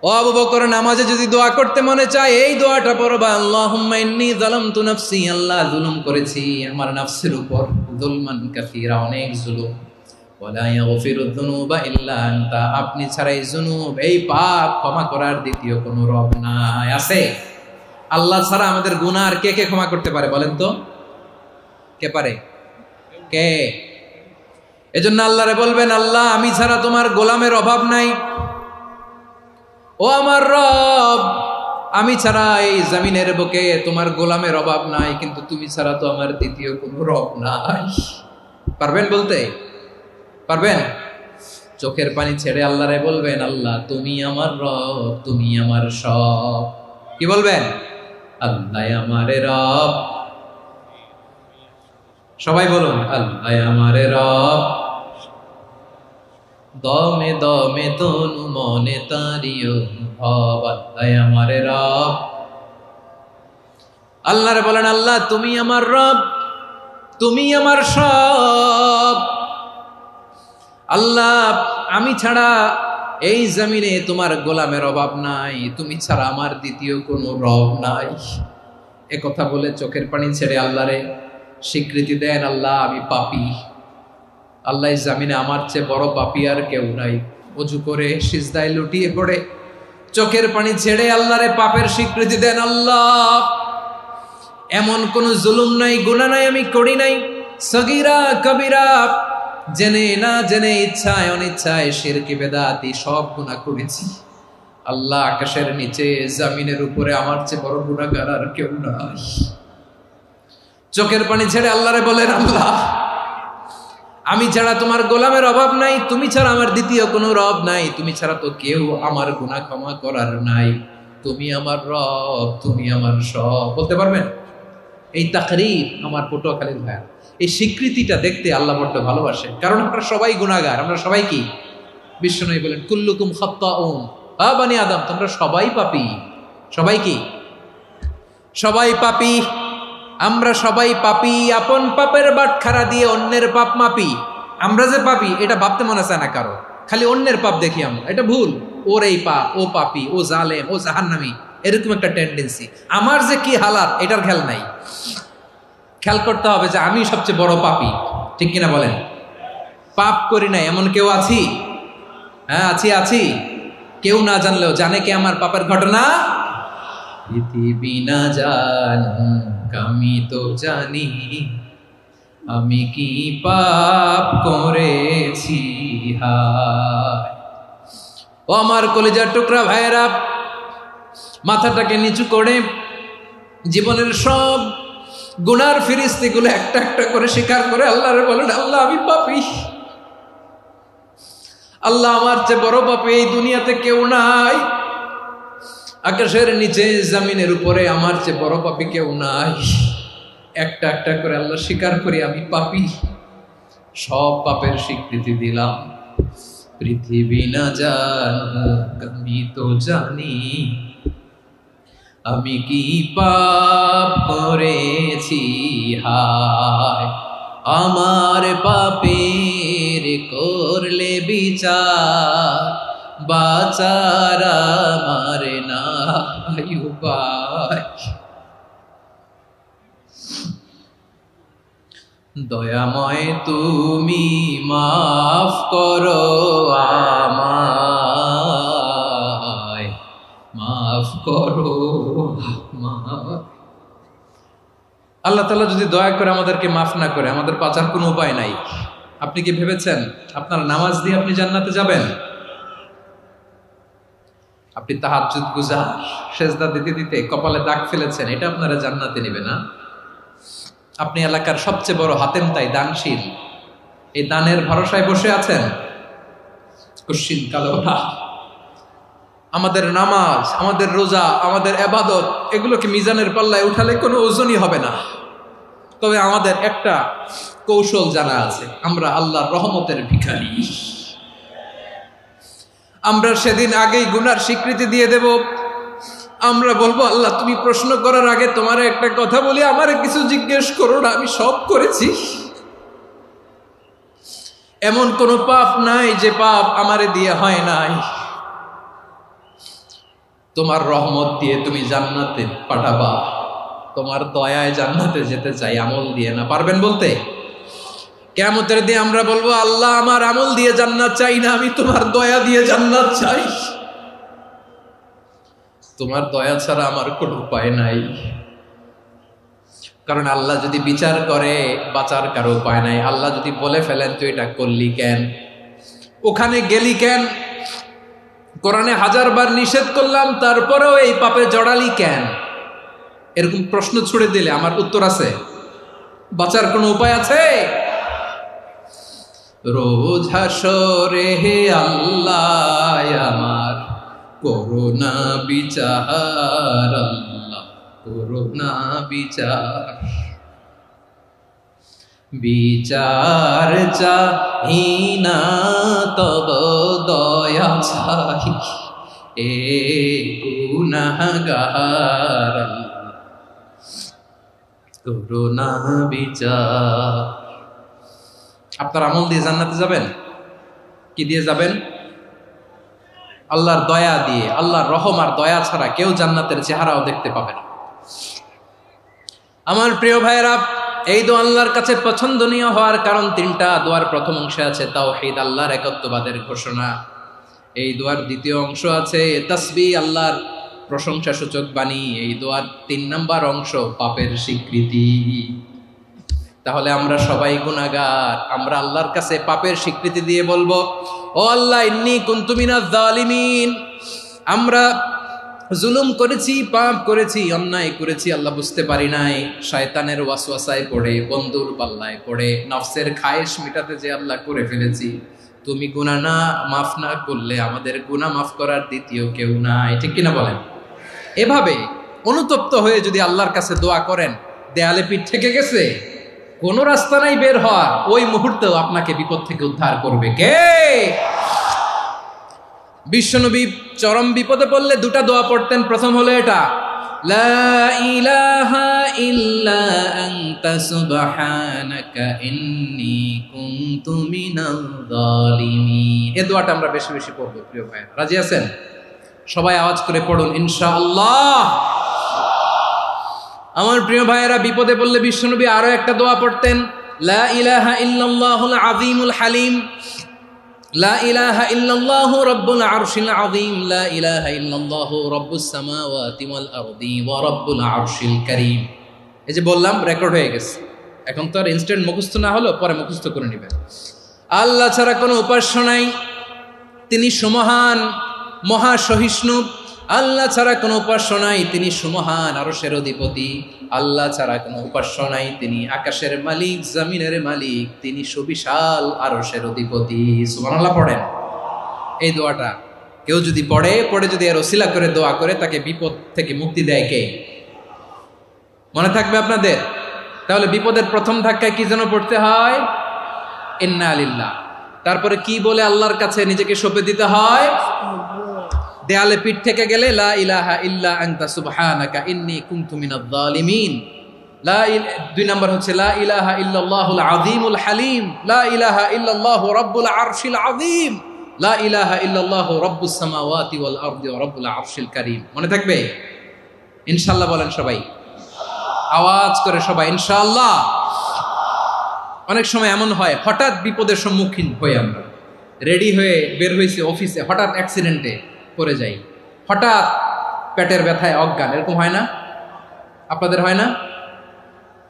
ও আবু বকর, নামাজে যদি দোয়া করতে মনে চায় এই দোয়াটা পড়বা, আল্লাহুম্মা ইন্নী যালামতু নাফসি, আল্লাহ জুলুম করেছি আমার নফসের উপর, যুলমান কাসীরা, অনেক জুলুম, ওয়া লা ইয়াগফিরুয যুনুবা ইল্লা আনতা, আপনি ছাড়া এই জুনুব, এই পাপ ক্ষমা করার দ্বিতীয় কোনো রব নাই। আছে? আল্লাহ ছাড়া আমাদের গুনাহ আর কে কে ক্ষমা করতে পারে বলেন তো? কে পারে? কে? এজন্য আল্লাহরে বলবেন, আল্লাহ আমি ছাড়া তোমার গোলামের অভাব নাই, ও আমার রব আমি ছাড়া এই জমিনের বুকে তোমার গোলামের অভাব নাই, কিন্তু তুমি ছাড়া তো আমার দ্বিতীয় কোনো রব নাই। পারবেন বলতে? পারবেন? চোখের পানি ছেড়ে আল্লাহরে বলবেন, আল্লাহ তুমি আমার রব, তুমি আমার সব। কি বলবেন? আল্লাহ আমারে রব, সবাই বলুন আল্লাহ আমারে রব, দমে দমে তনু মনে তারি অনুভব, আল্লাহ আমার রব। আল্লাহরে বলেন, আল্লাহ তুমি আমার রব, তুমি আমার সব। আল্লাহ আমি ছাড়া এই জমিনে তোমার গোলামের অভাব নাই, তুমি ছাড়া আমার দ্বিতীয় কোনো রব নাই। এ কথা বলে চোখের পানি ছেড়ে আল্লাহরে স্বীকৃতি দেন, আল্লাহ আমি পাপী। আল্লাহ এই জমিনে আমার চেয়ে বড় পাপী আর কেউ নাই। অজু করে সিজদায় লুটিয়ে পড়ে চোখের পানি ছেড়ে আল্লাহরে পাপের স্বীকৃতি দেন, আল্লাহ এমন কোন জুলুম নাই, গুনাহ নাই আমি করি নাই, সগীরা কবিরা, জেনে না জেনে, ইচ্ছায় অনিচ্ছায়, শিরকি বেদাতি সব গুনাহ করেছি। আল্লাহ আকাশের নিচে জমিনের উপরে আমার চেয়ে বড় গুনাহগার আর কেউ নাই। চোখের পানি ছেড়ে আল্লাহরে বলেন, আল্লাহ আমি ছাড়া তোমার গোলামের অভাব নাই, তুমি ছাড়া আমার দ্বিতীয় কোনো রব নাই, তুমি ছাড়া তো কেউ আমার গুনাহ ক্ষমা করার নাই, তুমি আমার রব, তুমি আমার সব। বলতে পারবেন? এই তাকরীর আমার পটুয়াখালীর ভাইয়া, এই স্বীকৃতিটা দেখতে আল্লাহ বড্ড ভালোবাসে, কারণ আমরা সবাই গুনাহগার। আমরা সবাই কি? বিশ্বনবী বলেন, কুল্লুকুম খাত্তাউন, বানি আদম তোমরা সবাই পাপী। সবাই কি? সবাই পাপী। আমরা সবাই পাপী, আপন পাপের বাটখারা দিয়ে অন্যের পাপ মাপি। আমরা যে পাপী এটা ভাবতে মনে চায় না কারো, খালি অন্যের পাপ দেখি আমরা, এটা ভুল। ওর এই পাপ, ও পাপী, ও জালেম, ও জাহান্নামী, এরকম একটা টেন্ডেন্সি। আমার যে কি হালাত এটার খেয়াল নাই। খেয়াল করতে হবে যে আমি সবচেয়ে বড় পাপী, ঠিক কিনা বলেন? পাপ করি নাই এমন কেউ আছি? হ্যাঁ আছি। কেউ না জানলেও জানে কে আমার পাপের ঘটনা? পৃথিবী না জানুক আমি তো জানি, আমি কি পাপ করেছি হায়। ও আমার কলিজার টুকরা ভাইয়েরা, মাথাটাকে নিচু করে জীবনের সব গুনার ফিরিস্তিগুলো একটা একটা করে স্বীকার করে আল্লাহরে বলেন, আল্লাহ আমি পাপী। আল্লাহ আমার চেয়ে বড় পাপী এই দুনিয়াতে কেউ নাই। আকাশের নিচে জমিনের উপরে আমার চেয়ে বড় পাপী কেউ নাই। একটা একটা করে আল্লাহ স্বীকার করি আমি পাপী, সব পাপের স্বীকৃতি দিলাম। পৃথিবী না জানুক আমি তো জানি, আমি কি পাপ করেছি হায়। আমার পাপের করলে বিচার, বাচার আমার নাই উপায়। দয়াময় তুমি মাফ করো আমায়, মাফ করো আমায়। আল্লাহ তাআলা যদি দয়া করে আমাদেরকে মাফ না করে, আমাদের বাঁচার কোনো উপায় নাই। আপনি কি ভেবেছেন আপনার নামাজ দিয়ে আপনি জান্নাতে যাবেন? আপনি তাহাজ্জুদ গুজার, সেজদা দিতে দিতে কপালে দাগ ফেলেছেন, এটা আপনারা জান্নাতে নেবে না? আপনি এলাকার সবচেয়ে বড় হাতেম তাই দানশীল, এই দানের ভরসায় বসে আছেন, কুশ্চিন কালো না। আমাদের নামাজ, আমাদের রোজা, আমাদের ইবাদত, এগুলোকে মিজানের পাল্লায় উঠালে কোনো ওজনই হবে না। তবে আমাদের একটা কৌশল জানা আছে, আমরা আল্লাহর রহমতের ভিখারি। আমরা সেদিন আগেই গুনার স্বীকৃতি দিয়ে দেব। আমরা বলবো, আল্লাহ তুমি প্রশ্ন করার আগে তোমার একটা কথা বলি, আমারে কিছু জিজ্ঞেস করো না, আমি সব করেছি। এমন কোন পাপ নাই যে পাপ আমারে দিয়ে হয় নাই। তোমার রহমত দিয়ে তুমি জান্নাতে পাঠাবা, তোমার দয়ায় জান্নাতে যেতে চাই, আমল দিয়ে না। পারবেন বলতে? কিয়ামতের দিন আমরা বলবো, আল্লাহ আমার আমল দিয়ে জান্নাত চাই না, আমি তোমার দয়া দিয়ে জান্নাত চাই। তোমার দয়া ছাড়া আমার কোনো উপায় নাই। কারণ আল্লাহ যদি বিচার করে বাঁচার কারো উপায় নাই। আল্লাহ যদি বলে ফেলেন তুই এটা করলি কেন, ওখানে গেলি কেন, কোরআনে 1000 বার নিষেধ করলাম তারপরেও এই পাপে জড়ালি কেন, এরকম প্রশ্ন ছুড়ে দিলে আমার উত্তর আছে? বাঁচার কোনো উপায় আছে? রোজ হাসরে হে আল্লাহ আমার করুণা বিচার, আল্লাহ করুণা বিচার। বিচার চাহি না তব দয়া চাহি এ গুনাহগার করুণা বিচার। আপনার আমল দিয়ে জান্নাতে যাবেন? কি দিয়ে যাবেন? আল্লাহর দয়া দিয়ে। আল্লাহর রহম আর দয়া ছাড়া কেউ জান্নাতের চেহারাও দেখতে পাবে না। আমার প্রিয় ভাইয়েরা, এই দোয়া আল্লাহর কাছে পছন্দনীয় হওয়ার কারণ তিনটা। দোয়ার প্রথম অংশে আছে তাওহীদ, আল্লাহর একত্ববাদের ঘোষণা। এই দোয়ার দ্বিতীয় অংশ আছে তাসবিহ, আল্লাহর প্রশংসা সূচক বাণী। এই দোয়ার ৩ নম্বর অংশ পাপের স্বীকৃতি। তাহলে আমরা সবাই গুনাহগার। আমরা আল্লাহর কাছে পাপের স্বীকৃতি দিয়ে বলবো, ও আল্লাহ, ইন্নী কুনতু মিনাজ জালিমিন। আমরা জুলুম করেছি, পাপ করেছি, অন্যায় করেছি, আল্লাহ বুঝতে পারি নাই। শয়তানের ওয়াসওয়াসায় পড়ে, বন্ধুর পাল্লায় পড়ে, নফসের খায়েশ মেটাতে যে আল্লাহ করে ফেলেছি। তুমি গুনাহ না মাফ না করলে আমাদের গুনাহ মাফ করার দ্বিতীয় কেউ নাই। ঠিক কিনা বলেন? এভাবে অনুতপ্ত হয়ে যদি আল্লাহর কাছে দোয়া করেন, দেয়ালে পিঠ থেকে গেছে, কোনো রাস্তা নাই বের হওয়ার, ওই মুহূর্তেও আপনাকে বিপদ থেকে উদ্ধার করবে কে? বিশ্বনবী চরম বিপদে পড়লে দুটা দোয়া পড়তেন। প্রথম হলো এটা, লা ইলাহা ইল্লা আনতা সুবহানাকা ইন্নী কুনতু মিনাল জালিমিন। এই দোয়াটা আমরা বেশি বেশি পড়ব প্রিয় ভাই। রাজি আছেন? সবাই আওয়াজ করে পড়ুন ইনশাআল্লাহ। আমার প্রিয় ভাইয়েরা, বিপদে পড়লে বিশ্বনবী আরো একটা দোয়া পড়তেন, লা ইলাহা ইল্লাল্লাহুল আযীমুল হালিম, লা ইলাহা ইল্লাল্লাহু রাব্বুল আরশিল আযীম, লা ইলাহা ইল্লাল্লাহু রাব্বুস সামাওয়াতি ওয়াল আরদি ওয়া রাব্বুল আরশিল কারীম। এই যে বললাম, রেকর্ড হয়ে গেছে। এখন তো আর ইনস্ট্যান্ট মুখস্থ না হলো, পরে মুখস্থ করে নেবেন। আল্লাহ ছাড়া কোনো উপাস্য নাই, তিনি সুমহান, মহা সহিষ্ণু। আল্লাহ ছাড়া কোনো উপাস্য নাই, তিনি সুমহান, আরশের অধিপতি। আল্লাহ ছাড়া কোনো উপাস্য নাই, তিনি আকাশের মালিক, জমিনের মালিক, তিনি সুবিশাল আরশের অধিপতি। সুবহানাল্লাহ পড়েন। এই দোয়াটা কেউ যদি পড়ে যদি এর ওসিলা করে দোয়া করে, তাকে বিপদ থেকে মুক্তি দেয় কে? মনে থাকবে আপনাদের? তাহলে বিপদের প্রথম ধাক্কায় কি যেন পড়তে হয়? ইন্না লিল্লাহ। তারপরে কি বলে আল্লাহর কাছে নিজেকে সঁপে দিতে হয়? দেয়ালে পিঠ থেকে গেলে লা ইলাহা ইল্লা আনতা সুবহানাকা ইন্নী কুনতু মিনাজ জালিমিন। ২ নম্বর হচ্ছে লা ইলাহা ইল্লাল্লাহুল আযীমুল হালিম, লা ইলাহা ইল্লাল্লাহু রাব্বুল আরশিল আযীম, লা ইলাহা ইল্লাল্লাহু রাব্বুস সামাওয়াতি ওয়াল আরদি ওয়া রাব্বুল আরশিল কারীম। মনে থাকবে? ইনশাআল্লাহ বলেন সবাই, আওয়াজ করে সবাই ইনশাআল্লাহ। অনেক সময় এমন হয়, হঠাৎ বিপদের সম্মুখীন হই আমরা, রেডি হয়ে বের হয়েছে অফিসে, হঠাৎ অ্যাক্সিডেন্টে পড়ে যাই, হঠাৎ পেটের ব্যথায় অজ্ঞান। এরকম হয় না? আপনাদের হয় না?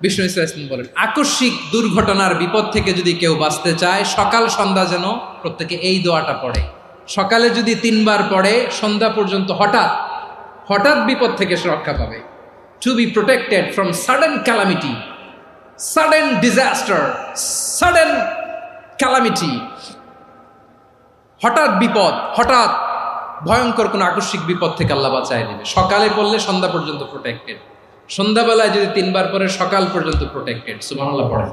বিষ্ণু ইসলাম বলেন, আকস্মিক দুর্ঘটনার বিপদ থেকে যদি কেউ বাঁচতে চায়, সকাল সন্ধ্যা যেন প্রত্যেকে এই দোয়াটা পড়ে। সকালে যদি 3 বার পড়ে, সন্ধ্যা পর্যন্ত হঠাৎ বিপদ থেকে সে রক্ষা পাবে। To be protected from sudden calamity, sudden disaster, sudden calamity. হঠাৎ বিপদ, হঠাৎ ভয়ঙ্কর কোন আকস্মিক বিপদ থেকে আল্লাহ বাঁচায় দিবে। সকালে পড়লে সন্ধ্যা পর্যন্ত প্রোটেক্টেড, সন্ধ্যাবেলায় যদি 3 বার পরে সকাল পর্যন্ত প্রোটেক্টেড। সুবহানাল্লাহ পড়েন।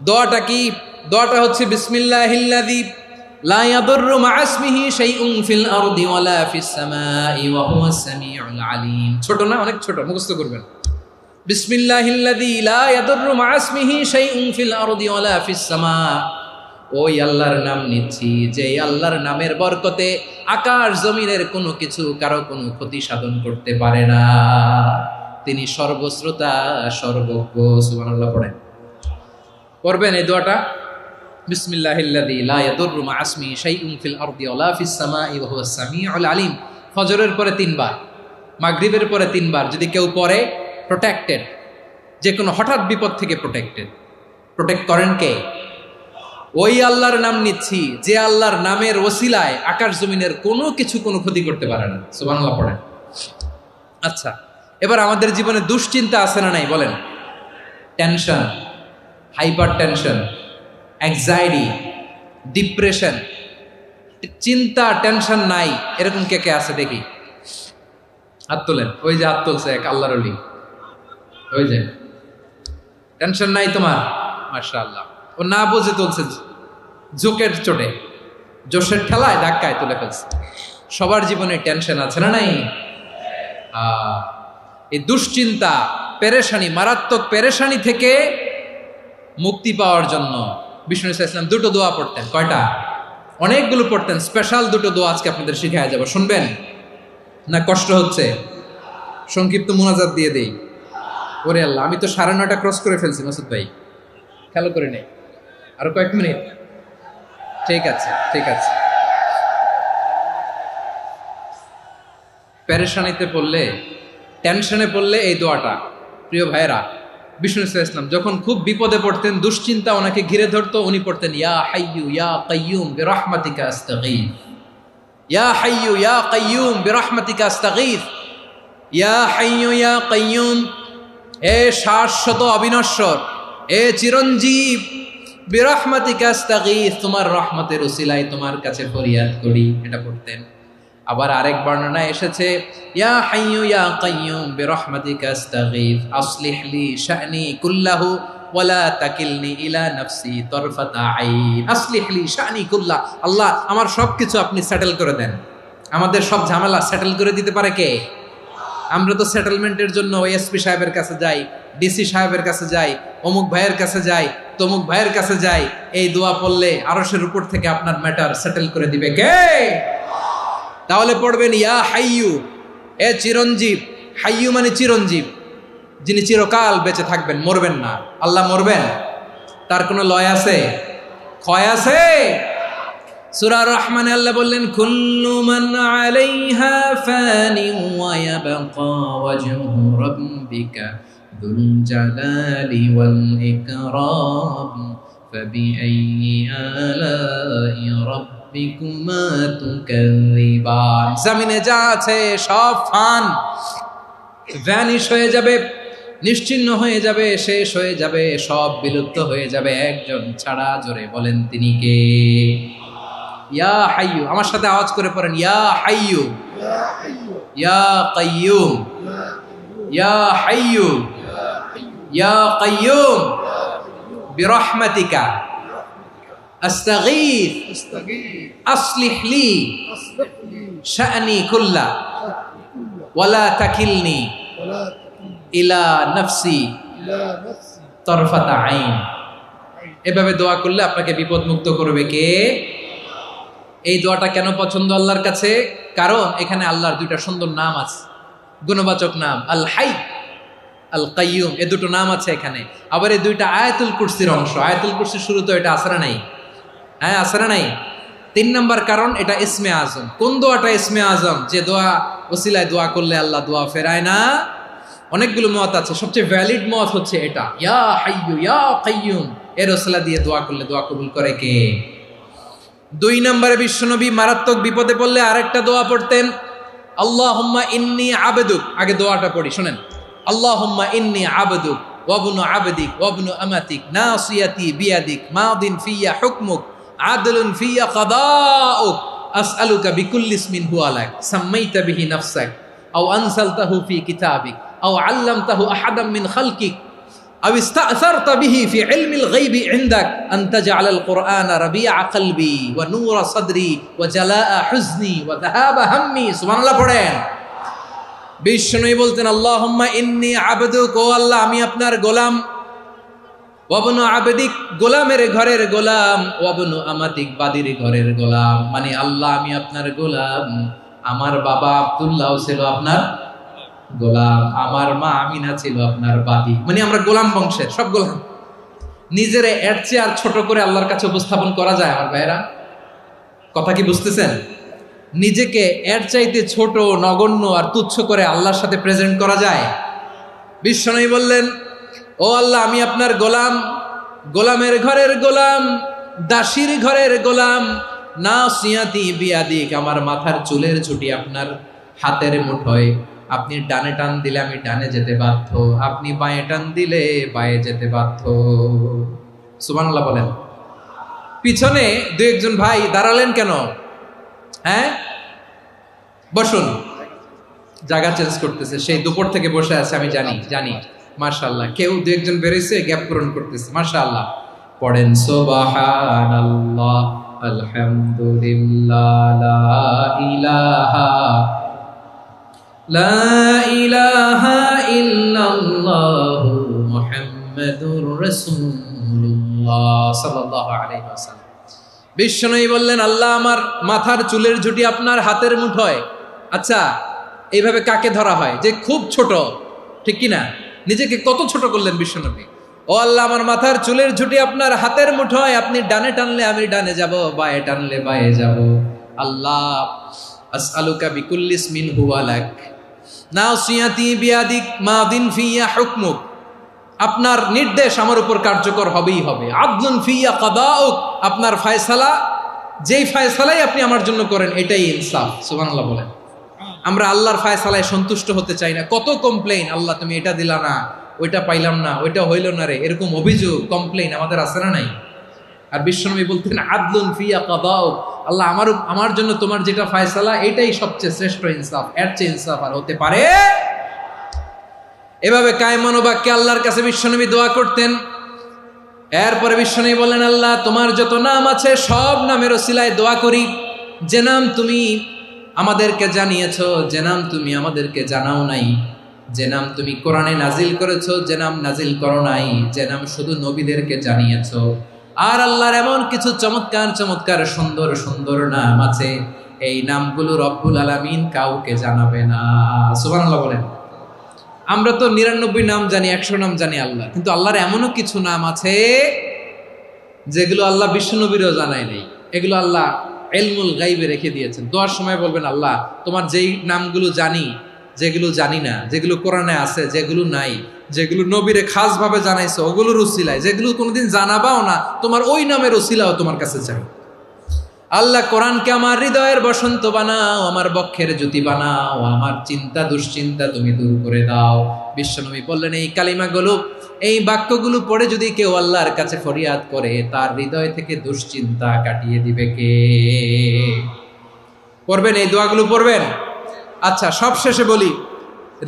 দোয়াটা কি? দোয়াটা হচ্ছে বিসমিল্লাহিল্লাযী লা ইয়াদুররু মা ইসমিহি শাইউন ফিল আরদি ওয়ালা ফিস সামাই ওয়া হুয়াস সামিউল আলিম। ছোট না? অনেক ছোট, মুখস্থ করবেন। বিসমিল্লাহিল্লাযী লা ইয়াদুররু মা ইসমিহি শাইউন ফিল আরদি ওয়ালা ফিস সামা। ওই আল্লাহর নাম নিচ্ছি, যে আল্লাহর নামের বরকতে আকাশ জমিনের কোনো কিছু কারো কোনো ক্ষতি সাধন করতে পারে না। তিনি সর্বশ্রোতা, সর্বজ্ঞ। সুবহানাল্লাহ পড়েন। পড়বেন এই দোয়াটা, বিসমিল্লাহিল্লাযী লা ইয়াদুররু মা ইসমিহি শাইউন ফিল আরদি ওয়ালা ফিস সামাই ওয়া হুয়াস সামিউল আলিম। ফজরের পরে 3 বার, মাগরিবের পরে 3 বার যদি কেউ পড়ে, প্রোটেক্টেড। যে কোনো হঠাৎ বিপদ থেকে প্রোটেক্টেড। প্রোটেক্ট করেন কে? ওই আল্লাহর নাম নিচ্ছি, যে আল্লাহর নামের ওসিলায় আকাশ জমিনের কোনো কিছু কোনো ক্ষতি করতে পারে না। সুবহানাল্লাহ পড়েন। আচ্ছা, এবার আমাদের জীবনে দুশ্চিন্তা আছে না নাই বলেন? Tension, hyper tension, anxiety, depression, চিন্তা, টেনশন নাই এরকম কে কে আছে দেখি? হাত তোলেন। ওই যে হাত তুলছে এক আল্লাহর ওলি, ওই যে। টেনশন নাই তোমার? মাশাআল্লাহ। ও না বুঝে তুলছে, ঝোঁকের চোটে, জোশের ঠেলায় ধাক্কায় তুলে ফেলছে। সবার জীবনে টেনশন আছে না নাই? এই দুশ্চিন্তা, পেরেশানি, মারাত্মক পেরেশানি থেকে মুক্তি পাওয়ার জন্য বিষ্ণু ইসলাম দুটো দোয়া পড়তেন। কয়টা? অনেকগুলো পড়তেন। স্পেশাল দুটো দোয়া আজকে আপনাদের শিখায় যাব, শুনবেন না? কষ্ট হচ্ছে? সংক্ষিপ্ত মুনাজাত দিয়ে দেই। ওরে আল্লাহ, আমি তো 9:30 ক্রস করে ফেলছি মাসুদ ভাই, খেয়াল করে নেই। আরো কয়েক মিনিট। ঠিক আছে, ঠিক আছে। পেরেশানিতে পড়লে, টেনশনে পড়লে এই দোয়াটা, প্রিয় ভাইয়েরা, বিষ্ণু ইসলাম যখন খুব বিপদে পড়তেন, দুশ্চিন্তা ওনাকে ঘিরে ধরতো, উনি পড়তেন ইয়া হাইয়ু ইয়া কাইয়ুম বিরহমাতিকা আস্তাগীথ, ইয়া হাইয়ু ইয়া কাইয়ুম বিরহমাতিকা আস্তাগীথ, ইয়া হাইয়ু ইয়া কাইয়ুম, এ শাশ্বত অবিনশ্বর, এ চিরঞ্জীব, বিরহমাতিকা আস্তাগীথ, তোমার রহমতের উসিলায় তোমার কাছে ফরিয়াদ করি। এটা পড়তেন। আবার আরেক বর্ণনায় এসেছে ইয়া হাইয়ু ইয়া কাইয়ুম বিরহমাতিকা আস্তাগীথ আসলিহ লি শা'নি কুল্লাহু ওয়ালা তাকিলনি ইলা নাফসি তারফাতা আইন। আসলিহ লি শা'নি কুল্লাহ, আল্লাহ আমার সবকিছু আপনি সেটেল করে দেন। আমাদের সব ঝামেলা সেটেল করে দিতে পারে কে? আমরা তো সেটেলমেন্টের জন্য এসপি সাহেবের কাছে যাই, ডিসি সাহেবের কাছে যাই, অমুক ভাইয়ের কাছে যাই, তমুক ভাইয়ের কাছে যাই। এই দোয়া পড়লে আরশের উপর থেকে আপনার ম্যাটার সেটেল করে দিবে কে? তাহলে পড়বেন ইয়া হাইয়ু, এ চিরঞ্জীব। হাইয়ু মানে চিরঞ্জীব, যিনি চিরকাল বেঁচে থাকবেন, মরবেন না। আল্লাহ মরবেন? তার কোনো লয় আছে? ক্ষয় আছে? সূরা রহমানে আল্লাহ বললেন কুল্লু মান আলাইহা ফানি ওয়া ইয়াবকা ওয়াজহু রাব্বিকা যুল জালালি ওয়াল ইকরাম ফাবিআইয়ি আলাই রাব্বিকুমা তুকাযিবান। জমিনে যা আছে সব ফান, ভ্যানিশ হয়ে যাবে, নিশ্চিহ্ন হয়ে যাবে, শেষ হয়ে যাবে, সব বিলুপ্ত হয়ে যাবে, একজন ছাড়া। জোরে বলেন তিনি কে? ইয়া হাইয়ু। আমার সাথে আওয়াজ করে পড়েন ইয়া হাইয়ু ইয়া কাইয়ুম ইয়া হাইয়ু ইয়া কাইয়ুম বিরহমাতিকা আস্তাগীথ আসলিহ লি শা'নি কুল্লা ওয়ালা তাকিলনি ইলা নাফসি তারফাতা আইন। এভাবে দোয়া করলে আপনাকে বিপদ মুক্ত করবে কে? এই দোয়াটা কেন পছন্দ আল্লাহর কাছে? কারণ এখানে আল্লাহর দুইটা সুন্দর নাম আছে, গুণবাচক নাম, আল হাই, আল কাইয়ুম। এই দুটো নাম আছে এখানে। আবার এই দুইটা আয়াতুল কুরসির অংশ। আয়াতুল কুরসির শুরু তো এটা আসরা নাই? হ্যাঁ, আসরা নাই। 3 নম্বর কারণ, এটা ইসমে আজম। কোন দোয়াটা ইসমে আজম? যে দোয়া ওসিলায় দোয়া করলে আল্লাহ দোয়া ফেরায় না। অনেকগুলো মত আছে, সবচেয়ে ভ্যালিড মত হচ্ছে এটা, ইয়া হাইয়ু ইয়া কাইয়ুম। এর ওসিলা দিয়ে দোয়া করলে দোয়া কবুল করে কে? 2 নম্বরে বিশ্বনবী মারাত্মক বিপদে পড়লে আরেকটা দোয়া পড়তেন, আল্লাহুম্মা ইন্নী আবদুক। আগে দোয়াটা পড়ি, শুনেন। আল্লাহুম্মা ইন্নী আবদুক ওয়া ইবনু আবদিক ওয়া ইবনু আমাতিক নাসিয়াতি বিয়াদিক মাদিন ফিয়া হুকমুক আদলুন ফিয়া কাদাউক আসআলুকা বিকুল্লি ইসমিন হুয়া লাক সাম্মাইতা বিহি নাফসাক আও আনসালতাহু ফি কিতাবিক আও আল্লামতাহু আহাদাম মিন খালকিক আও ইস্তা'সারতা বিহি ফি ইলমিল গায়বি ইনদাক আন তাজআলাল কুরআনা রাবিআ কলবি ওয়া নূরা সাদরি ওয়া জালাআ হুজনি ওয়া যাহাবা হাম্মি। সুবহানাল্লাহ পড়েন। বিষ্ণুই বলতেন আল্লাহুম্মা ইন্নী আবদুক, ও আল্লাহ আমি আপনার গোলাম, ওয়া ইবনু আবদিক, গোলামের ঘরের গোলাম, ওয়া ইবনু আমাতিক, বাদির ঘরের গোলাম। মানে আল্লাহ আমি আপনার গোলাম। আমার বাবা আব্দুল্লাহ ছিল আপনার গোলাম, আমার মা আমিনা ছিল আপনার বাদী। মানে আমরা গোলাম বংশের, সব গোলাম। নিজের এর চেয়ে আর ছোট করে আল্লাহর কাছে উপস্থাপন করা যায় আমার ভাইরা? কথা কি বুঝতেছেন? নিজেকে এর চাইতে ছোট, নগণ্য আর তুচ্ছ করে আল্লাহর সাথে প্রেজেন্ট করা যায়? বিশ্বনবী বললেন, ও আল্লাহ আমি আপনার গোলাম, গোলামের ঘরের গোলাম, দাসীর ঘরের গোলাম। নাসিয়াতি বিয়াদিক, আমার মাথার চুলের ঝুঁটি আপনার হাতের মুঠোয়। আপনি ডানে টান দিলে আমি ডানে যেতে বাধ্য, আপনি বাঁয়ে টান দিলে বাঁয়ে যেতে বাধ্য। সুবহানাল্লাহ বলেন। পিছনে 2-1 ভাই দাঁড়ালেন কেন? হ্যাঁ, বসুন। জায়গা চেঞ্জ করতেছে, সেই দুপুর থেকে বসে আছে, আমি জানি। মাশাআল্লাহ। কেউ 2-1 বেরোইছে, গ্যাপ পূরণ করতেছে। মাশাআল্লাহ। পড়েন সুবহানাল্লাহ, আলহামদুলিল্লাহ, লা ইলাহা ইল্লাল্লাহু মুহাম্মাদুর রাসূলুল্লাহ সাল্লাল্লাহু আলাইহি ওয়াসাল্লাম। বিশ্বনবী বললেন, আল্লাহ আমার মাথার চুলের ঝুঁটি আপনার হাতের মুঠোয়। আচ্ছা, এইভাবে কাকে ধরা হয়? যে খুব ছোট, ঠিক কি না? নিজেকে কত ছোট করলেন বিশ্বনবী। ও আল্লাহ, আমার মাথার চুলের ঝুঁটি আপনার হাতের মুঠোয়, আপনি ডানে টানলে আমি ডানে যাব, বায়ে টানলে বায়ে যাব। আল্লাহ, আসআলুকা বিকুল্লি ইসমিন হুয়া লাক নাসিয়াতি বিয়াদিক মাদিন ফিয়া হুকমুক। আপনার নির্দেশ আমার উপর কার্যকর হবেই হবে। আদলুন ফিয়া কাদাউক, আপনার ফয়সালা, যেই ফয়সালাই আপনি আমার জন্য করেন এটাই ইনসাফ। সুবহানাল্লাহ বলেন। আমরা আল্লাহর ফয়সালায় সন্তুষ্ট হতে চাই না। কত কমপ্লেইন, আল্লাহ তুমি এটা দিলা না, ওইটা পাইলাম না, ওইটা হইল না রে, এরকম অভিযোগ কমপ্লেইন আমাদের আছে না নাই? আর বিশ্বনবী বলতেন আদলুন ফিয়া কাদাউক, আল্লাহ আমার জন্য তোমার যেটা ফয়সালা এটাই সবচেয়ে শ্রেষ্ঠ ইনসাফ, এর চেয়ে ইনসাফ আর হতে পারে? এভাবে কায়মান বাক্যে আল্লাহর কাছে বিশ্বনবী দোয়া করতেন। এরপরে বিশ্বনবী বললেন, আল্লাহ তোমার যত নাম আছে সব নামের ওসিলায় দোয়া করি, যে নাম তুমি আমাদেরকে জানিয়েছো, যে নাম তুমি আমাদেরকে জানাও নাই, যে নাম তুমি কোরআনে নাজিল করেছো, যে নাম নাজিল করো নাই, যে নাম শুধু নবীদেরকে জানিয়েছো। আর আল্লাহর এমন কিছু চমৎকার চমৎকার সুন্দর সুন্দর নাম আছে, এই নামগুলো রব্বুল আলামিন কাউকে জানাবে না। সুবহানাল্লাহ বলেন। আমরা তো 99 নাম জানি, 100 নাম জানি আল্লাহ, কিন্তু আল্লাহর এমনও কিছু নাম আছে যেগুলো আল্লাহ বিশ্বনবীরও জানায় নেই। এগুলো আল্লাহ ইলমুল গায়বে রেখে দিয়েছেন। দোয়ার সময় বলবেন, আল্লাহ তোমার যেই নামগুলো জানি, যেগুলো জানি না, যেগুলো কোরআনে আছে, যেগুলো নাই, যেগুলো নবীরে খাস ভাবে জানাইছো ওগুলোর উসিলায়, যেগুলো কোনোদিন জানাবাও না, তোমার ওই নামের উসিলাও তোমার কাছে চাই। আল্লাহ কোরআনকে আমার হৃদয়ের বসন্ত বানাও, আমার বক্ষের জ্যোতি বানাও, আমার চিন্তা দুশ্চিন্তা তুমি দূর করে দাও। বিশ্বনবী বললেন, এই কালিমাগুলো, এই বাক্যগুলো পড়ে যদি কেউ আল্লাহর কাছে ফরিয়াদ করে, তার হৃদয় থেকে দুশ্চিন্তা কাটিয়ে দিবে কে? পড়বেন, এই দোয়াগুলো পড়বেন। আচ্ছা, সব শেষে বলি,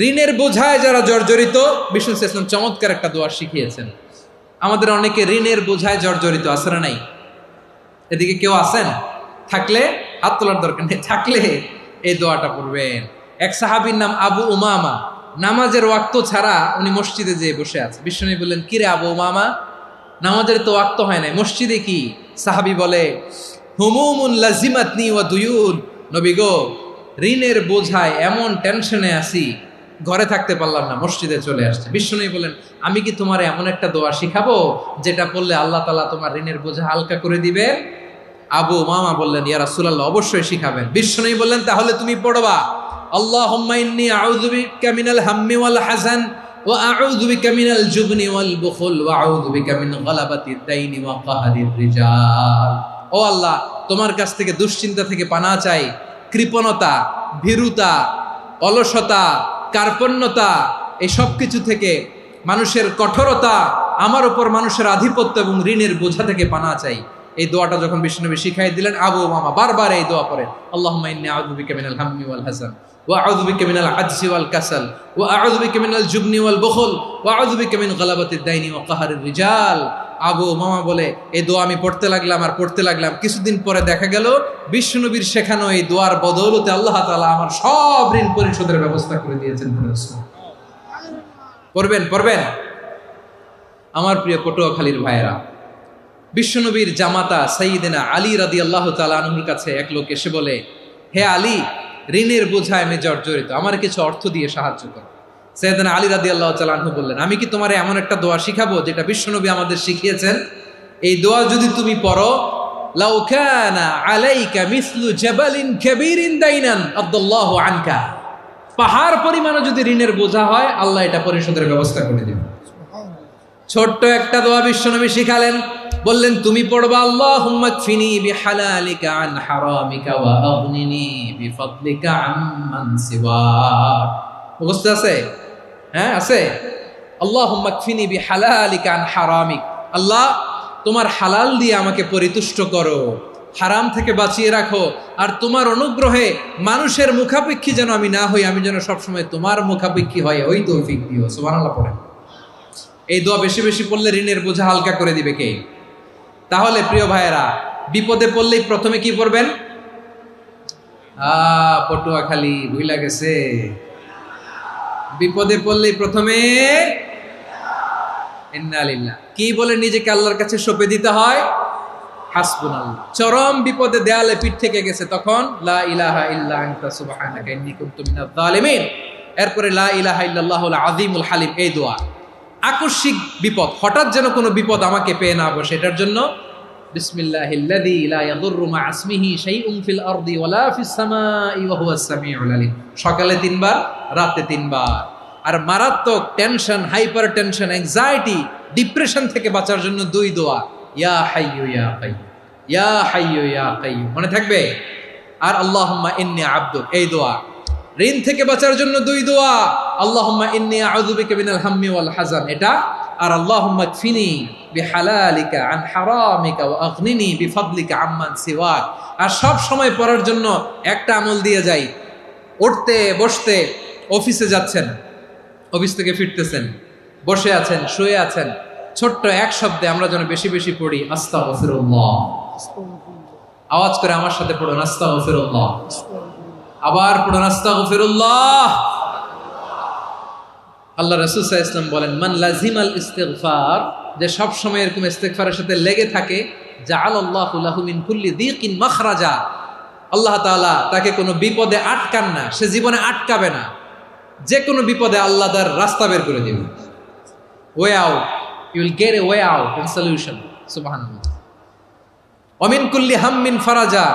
ঋণের বোঝায় যারা জর্জরিত, বিষ্ণু ইসলাম চমৎকার একটা দোয়া শিখিয়েছেন। আমাদের অনেকে ঋণের বোঝায় জর্জরিত, আছে না নাই? এদিকে কেউ আছেন? থাকলে হাত তোলার দরকার নেই, থাকলে এই দোয়াটা পড়বেন। এক সাহাবীর নাম আবু উমামা, নামাজের ওয়াক্ত ছাড়া উনি মসজিদে যেয়ে বসে আছে। বিশ্বনবী বললেন, কিরে আবু উমামা, নামাজের তো ওয়াক্ত হয় নাই, মসজিদে কি? সাহাবী বলে, হুমুমুন লাজিমাতনি ওয়া দুয়ুন, নবী গো, ঋণের বোঝায় এমন টেনশনে আছি, ঘরে থাকতে পারলাম না, মসজিদে চলে আসছে। বিশ্বনবী বলেন, আমি কি তোমার এমন একটা দোয়া শিখাবো যেটা পড়লে আল্লাহ তাআলা তোমার ঋণের বোঝা হালকা করে দিবে? আবু উমামা বললেন, ইয়া রাসূলুল্লাহ, অবশ্যই শিখাবেন। বিশ্বনবী বললেন, তাহলে তুমি পড়বা, আল্লাহুম্মা ইন্নী আউযু বিকা মিনাল হাম্মি ওয়াল হাযান ওয়া আউযু বিকা মিনাল জুবনি ওয়াল বুখল ওয়া আউযু বিকা মিন গালাবাতিদ দাইনি ওয়া কাহরির রিজাল। ও আল্লাহ, তোমার কাছ থেকে দুশ্চিন্তা থেকে পানাহ চাই, কৃপণতা, ভীরুতা, অলসতা, কার্পণ্যতা, এই সব কিছু থেকে, মানুষের কঠোরতা, আমার উপর মানুষের আধিপত্য এবং ঋণের বোঝা থেকে পানাহ চাই। এই দোয়াটা যখন বিশ্বনবী শিখাই দিলেন, আবু উমামা বারবার এই দোয়া পড়েন, আল্লাহুম্মা ইন্নী আউযু বিকা মিনাল হাম্মি ওয়াল হাযান ওয়া আউযু বিকা মিনাল আজজি ওয়াল কাসাল ওয়া আউযু বিকা মিনাল জুবনি ওয়াল বুখল ওয়া আউযু বিকা মিন গালাবাতিদ দাইনি ওয়া কাহরির রিজাল। আবু উমামা বলে, এই দোয়া আমি পড়তে লাগলাম আর পড়তে লাগলাম, কিছুদিন পরে দেখা গেল বিশ্বনবীর শেখানো এই দোয়ার বদৌলতে আল্লাহ তাআলা আমার সব ঋণ পরিশোধের ব্যবস্থা করে দিয়েছেন। পড়বেন, পড়বেন। আমার প্রিয় পটুয়াখালীর ভাইয়েরা, বিশ্বনবীর জামাতা সাইয়্যিদিনা আলী রাদিয়াল্লাহু তাআলা আনহুর কাছে এক লোক এসে বলে, হে আলী, ঋণের বোঝায় আমি জর্জরিত, আমার কিছু অর্থ দিয়ে সাহায্য করো। সাইয়্যিদিনা আলী রাদিয়াল্লাহু তাআলা আনহু বললেন, আমি কি তোমার এমন একটা দোয়া শিখাবো যেটা বিশ্বনবী আমাদের শিখিয়েছেন? এই দোয়া যদি তুমি পড়ো, লাউ কানা আলাইকা মিসলু জাবালিন কাবীরিন দাইনান আদাল্লাহু আনকা, পাহাড় পরিমাণও যদি ঋণের বোঝা হয়, আল্লাহ এটা পরিশোধের ব্যবস্থা করে দিবেন। ছোট্ট একটা দোয়া বিশ্বনবী শিখালেন, বললেন, তুমি পড়বা, আল্লাহুম্মা কফিনি বিহালালিকা আন হারামিকা ওয়া আগনিনি বিফাদলিকা আম্মান সিওয়াক। মুখস্থ আছে? হ্যাঁ, আছে। আল্লাহুম্মা কফিনি বিহালালিকা আন হারামিক, আল্লাহ তোমার হালাল দিয়ে আমাকে পরিতুষ্ট করো, হারাম থেকে বাঁচিয়ে রাখো, আর তোমার অনুগ্রহে মানুষের মুখাপেক্ষী যেন আমি না হই, আমি যেন সবসময় তোমার মুখাপেক্ষী হয়, ওই তৌফিক দিও। সুবহানাল্লাহ পড়েন। এই দোয়া বেশি বেশি পড়লে ঋণের বোঝা হালকা করে দিবে কে? তাহলে প্রিয় ভাইয়েরা, বিপদে পড়লেই প্রথমে কি পড়বেন? পটুয়াখালী ভুইলা গেছে। বিপদে পড়লেই প্রথমে ইন্না লিল্লাহ কি বলে নিজেকে আল্লাহর কাছে সঁপে দিতে হয়? হাসবুনাল্লাহ। চরম বিপদে দেয়ালে পিঠ থেকে গেছে, তখন লা ইলাহা ইল্লা আনতা সুবহানাকা ইন্নী কুনতু মিনাজ জালিমিন। এরপরে লা ইলাহা ইল্লাল্লাহুল আযীমুল হালিম, এই দোয়া। আকস্মিক বিপদ, হঠাৎ যেন কোনো বিপদ আমাকে পেয়ে না বসে, এটার জন্য বিসমিল্লাহিল্লাযী লা ইয়াদুররু মা ইসমিহি শাইউন ফিল আরদি ওয়ালা ফিস সামাই ওয়া হুয়াস সামিউল আলীম। সকালে 3 বার, রাতে 3 বার। আর মারাত্মক tension, hyper tension, anxiety, depression থেকে বাঁচার জন্য 2 দোয়া, ইয়া হাইয়্যু ইয়া কাইয়্যুম, ইয়া হাইয়্যু ইয়া কাইয়্যুম, মনে থাকবে? আর আল্লাহুম্মা ইন্নী আবদুক, এই দোয়া। ঋণ থেকে বাঁচার জন্য 2 দোয়া, আল্লাহুম্মা ইন্নী আউযু বিকা মিনাল হাম্মি ওয়াল হাযান, এটা। আর আল্লাহুম্মা কফিনি বিহালালিকা আন হারামিকা ওয়া আগনিনি বিফাদলিকা আম্মান সিওয়াক। আর সব সময় পড়ার জন্য একটা আমল দিয়ে যাই, উঠতে বসতে, অফিসে যাচ্ছেন, অফিস থেকে ফিরতেছেন, বসে আছেন, শুয়ে আছেন, ছোট্ট এক শব্দে আমরা যেন বেশি বেশি পড়ি আস্তাগফিরুল্লাহ। আওয়াজ করে আমার সাথে পড়ুন আস্তাগফিরুল্লাহ। আবার পড়ুন আস্তাগফিরুল্লাহ। আল্লাহ রাসূল সাল্লাল্লাহু আলাইহি ওয়াসাল্লাম বলেন, মান লাজিমাল ইস্তিগফার, যে সব সময় এরকম ইস্তিগফারের সাথে লেগে থাকে, জাআলাল্লাহু লাহু মিন কুল্লি যিকিন মাখরাজা, আল্লাহ তাআলা তাকে কোনো বিপদে আটকান না, সে জীবনে আটকাবে না। যে কোনো বিপদে আল্লাহ তার রাস্তা বের করে দিবেন, way out, you will get a way out and solution. সুবহানাল্লাহ। ওয়া মিন কুল্লি হাম্মিন ফারাজা,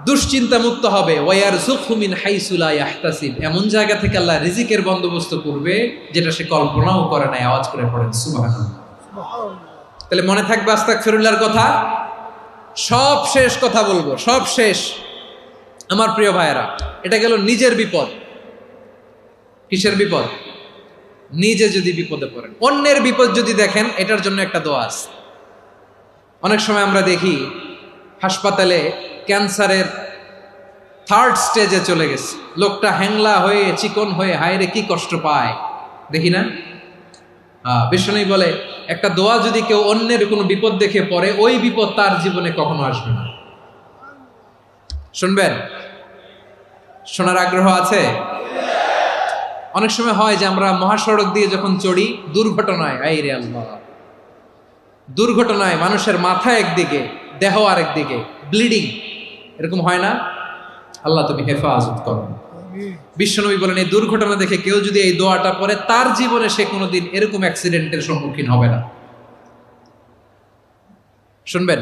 দুশ্চিন্তা মুক্ত হবে। ওয়ারযুকহু মিন হাইসু লা ইয়াহতাসিব, এমন জায়গা থেকে আল্লাহ রিজিকের বন্দোবস্ত করবে যেটা সে কল্পনাও করে নাই। আওয়াজ করে পড়েন সুবহানাল্লাহ। তাহলে মনে থাকবে আস্তাগফিরুল্লাহর কথা। সব শেষ কথা বলবো, সব শেষ আমার প্রিয় ভাইয়েরা। এটা গেল নিজের বিপদ। কিসের বিপদ? নিজে যদি বিপদে পড়েন। অন্যের বিপদ যদি দেখেন, এটার জন্য একটা দোয়া আছে। অনেক সময় আমরা দেখি হাসপাতালে ক্যান্সারের 3rd স্টেজে চলে গেছে, লোকটা হ্যাংলা হয়ে, চিকন হয়ে, হায়রে কি কষ্ট পায়, দেখি না? বিষ্ণু বলে, একটা দোয়া যদি কেউ অন্যের কোনো বিপদ দেখে পড়ে, ওই বিপদ তার জীবনে কখনো আসবে না। শুনবেন? শোনার আগ্রহ আছে? অনেক সময় হয় যে আমরা মহাসড়ক দিয়ে যখন চড়ি, দুর্ঘটনায়, আইরে আল্লাহ, দুর্ঘটনায় মানুষের মাথা একদিকে, দেহ আরেকদিকে, ব্লিডিং, এরকম হয় না? আল্লাহ তুমি হেফাজত করো। বিশ্বনবী বলেন, এই দুর্ঘটনা দেখে কেউ যদি এই দোয়াটা পড়ে, তার জীবনে সে কোনোদিন এরকম অ্যাক্সিডেন্টের সম্মুখীন হবে না। শুনবেন?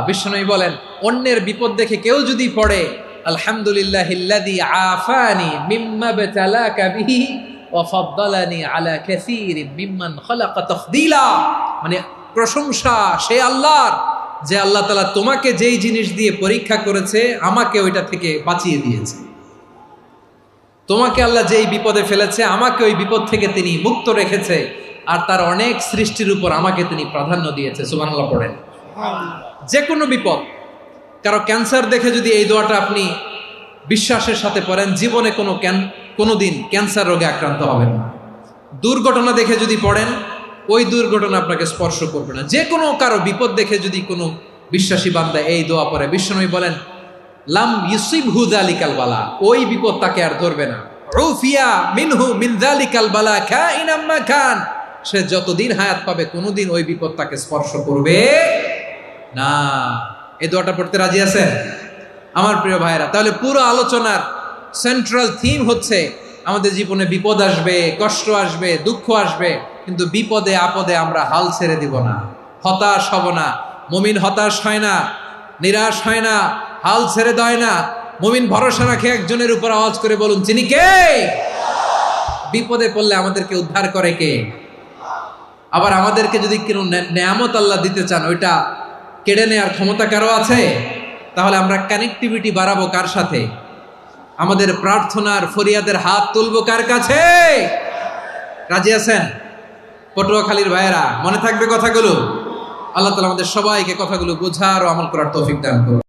বিশ্বনবী বলেন, অন্যের বিপদ দেখে কেউ যদি পড়ে, আলহামদুলিল্লাহিল্লাযী আফানি মিম্মা বাতালাকা বিহি ওয়া ফাদ্দালানি আলা কাসীরিন মিম্মান খালাকা তাফদীলা, মানে প্রশংসা সে আল্লাহর, যে আল্লাহ তাআলা তোমাকে যেই জিনিস দিয়ে পরীক্ষা করেছে, আমাকে ওইটা থেকে বাঁচিয়ে দিয়েছে। তোমাকে আল্লাহ যেই বিপদে ফেলেছে, আমাকে ওই বিপদ থেকে তিনি মুক্ত রেখেছে, আর তার অনেক সৃষ্টির উপর আমাকে তিনি প্রাধান্য দিয়েছে। সুবহানাল্লাহ পড়েন। যে কোনো বিপদ, কারো ক্যান্সার দেখে যদি এই দোয়াটা আপনি বিশ্বাসের সাথে পড়েন, জীবনে কোনোদিন ক্যান্সার রোগে আক্রান্ত হবেন না। দুর্ঘটনা দেখে যদি পড়েন, ওই দুর্ঘটনা আপনাকে স্পর্শ করবে না। যে কোনো কারো বিপদ দেখে যদি কোনো বিশ্বাসী বান্দা এই দোয়া পড়ে, বিশ্বনবী বলেন, লাম ইউসিবহু যালিকাল বালা, ওই বিপদ তাকে আর ধরবে না। উফিয়া মিনহু মিন যালিকাল বালা কাইনাম মা কান, সে যতদিন হায়াত পাবে কোনোদিন ওই বিপদ তাকে স্পর্শ করবে না। এই দোয়াটা পড়তে রাজি আছেন আমার প্রিয় ভাইরা? তাহলে পুরো আলোচনার সেন্ট্রাল থিম হচ্ছে, আমাদের জীবনে বিপদ আসবে, কষ্ট আসবে, দুঃখ আসবে, কিন্তু বিপদে আপদে আমরা হাল ছেড়ে দিব না, হতাশ হব না। মুমিন হতাশ হয় না, নিরাশ হয় না, হাল ছেড়ে দেয় না। মুমিন ভরসা রাখে একজনের উপর। আওয়াজ করে বলুন, যিনি কে? বিপদে পড়লে আমাদেরকে উদ্ধার করে কে? আবার আমাদেরকে যদি কোনো নেয়ামত আল্লাহ দিতে চান, ওইটা কেড়ে নেওয়ার ক্ষমতা কারো আছে? তাহলে আমরা কানেক্টিভিটি বাড়াবো কার সাথে? আমাদের প্রার্থনার ফরিয়াদের হাত তুলবো কার কাছে? রাজি আছেন পটুয়াখালীর ভাইয়েরা? মনে থাকবে কথাগুলো? আল্লাহ তাআলা আমাদের সবাইকে কথাগুলো বোঝার ও আমল করার তৌফিক দান করুন।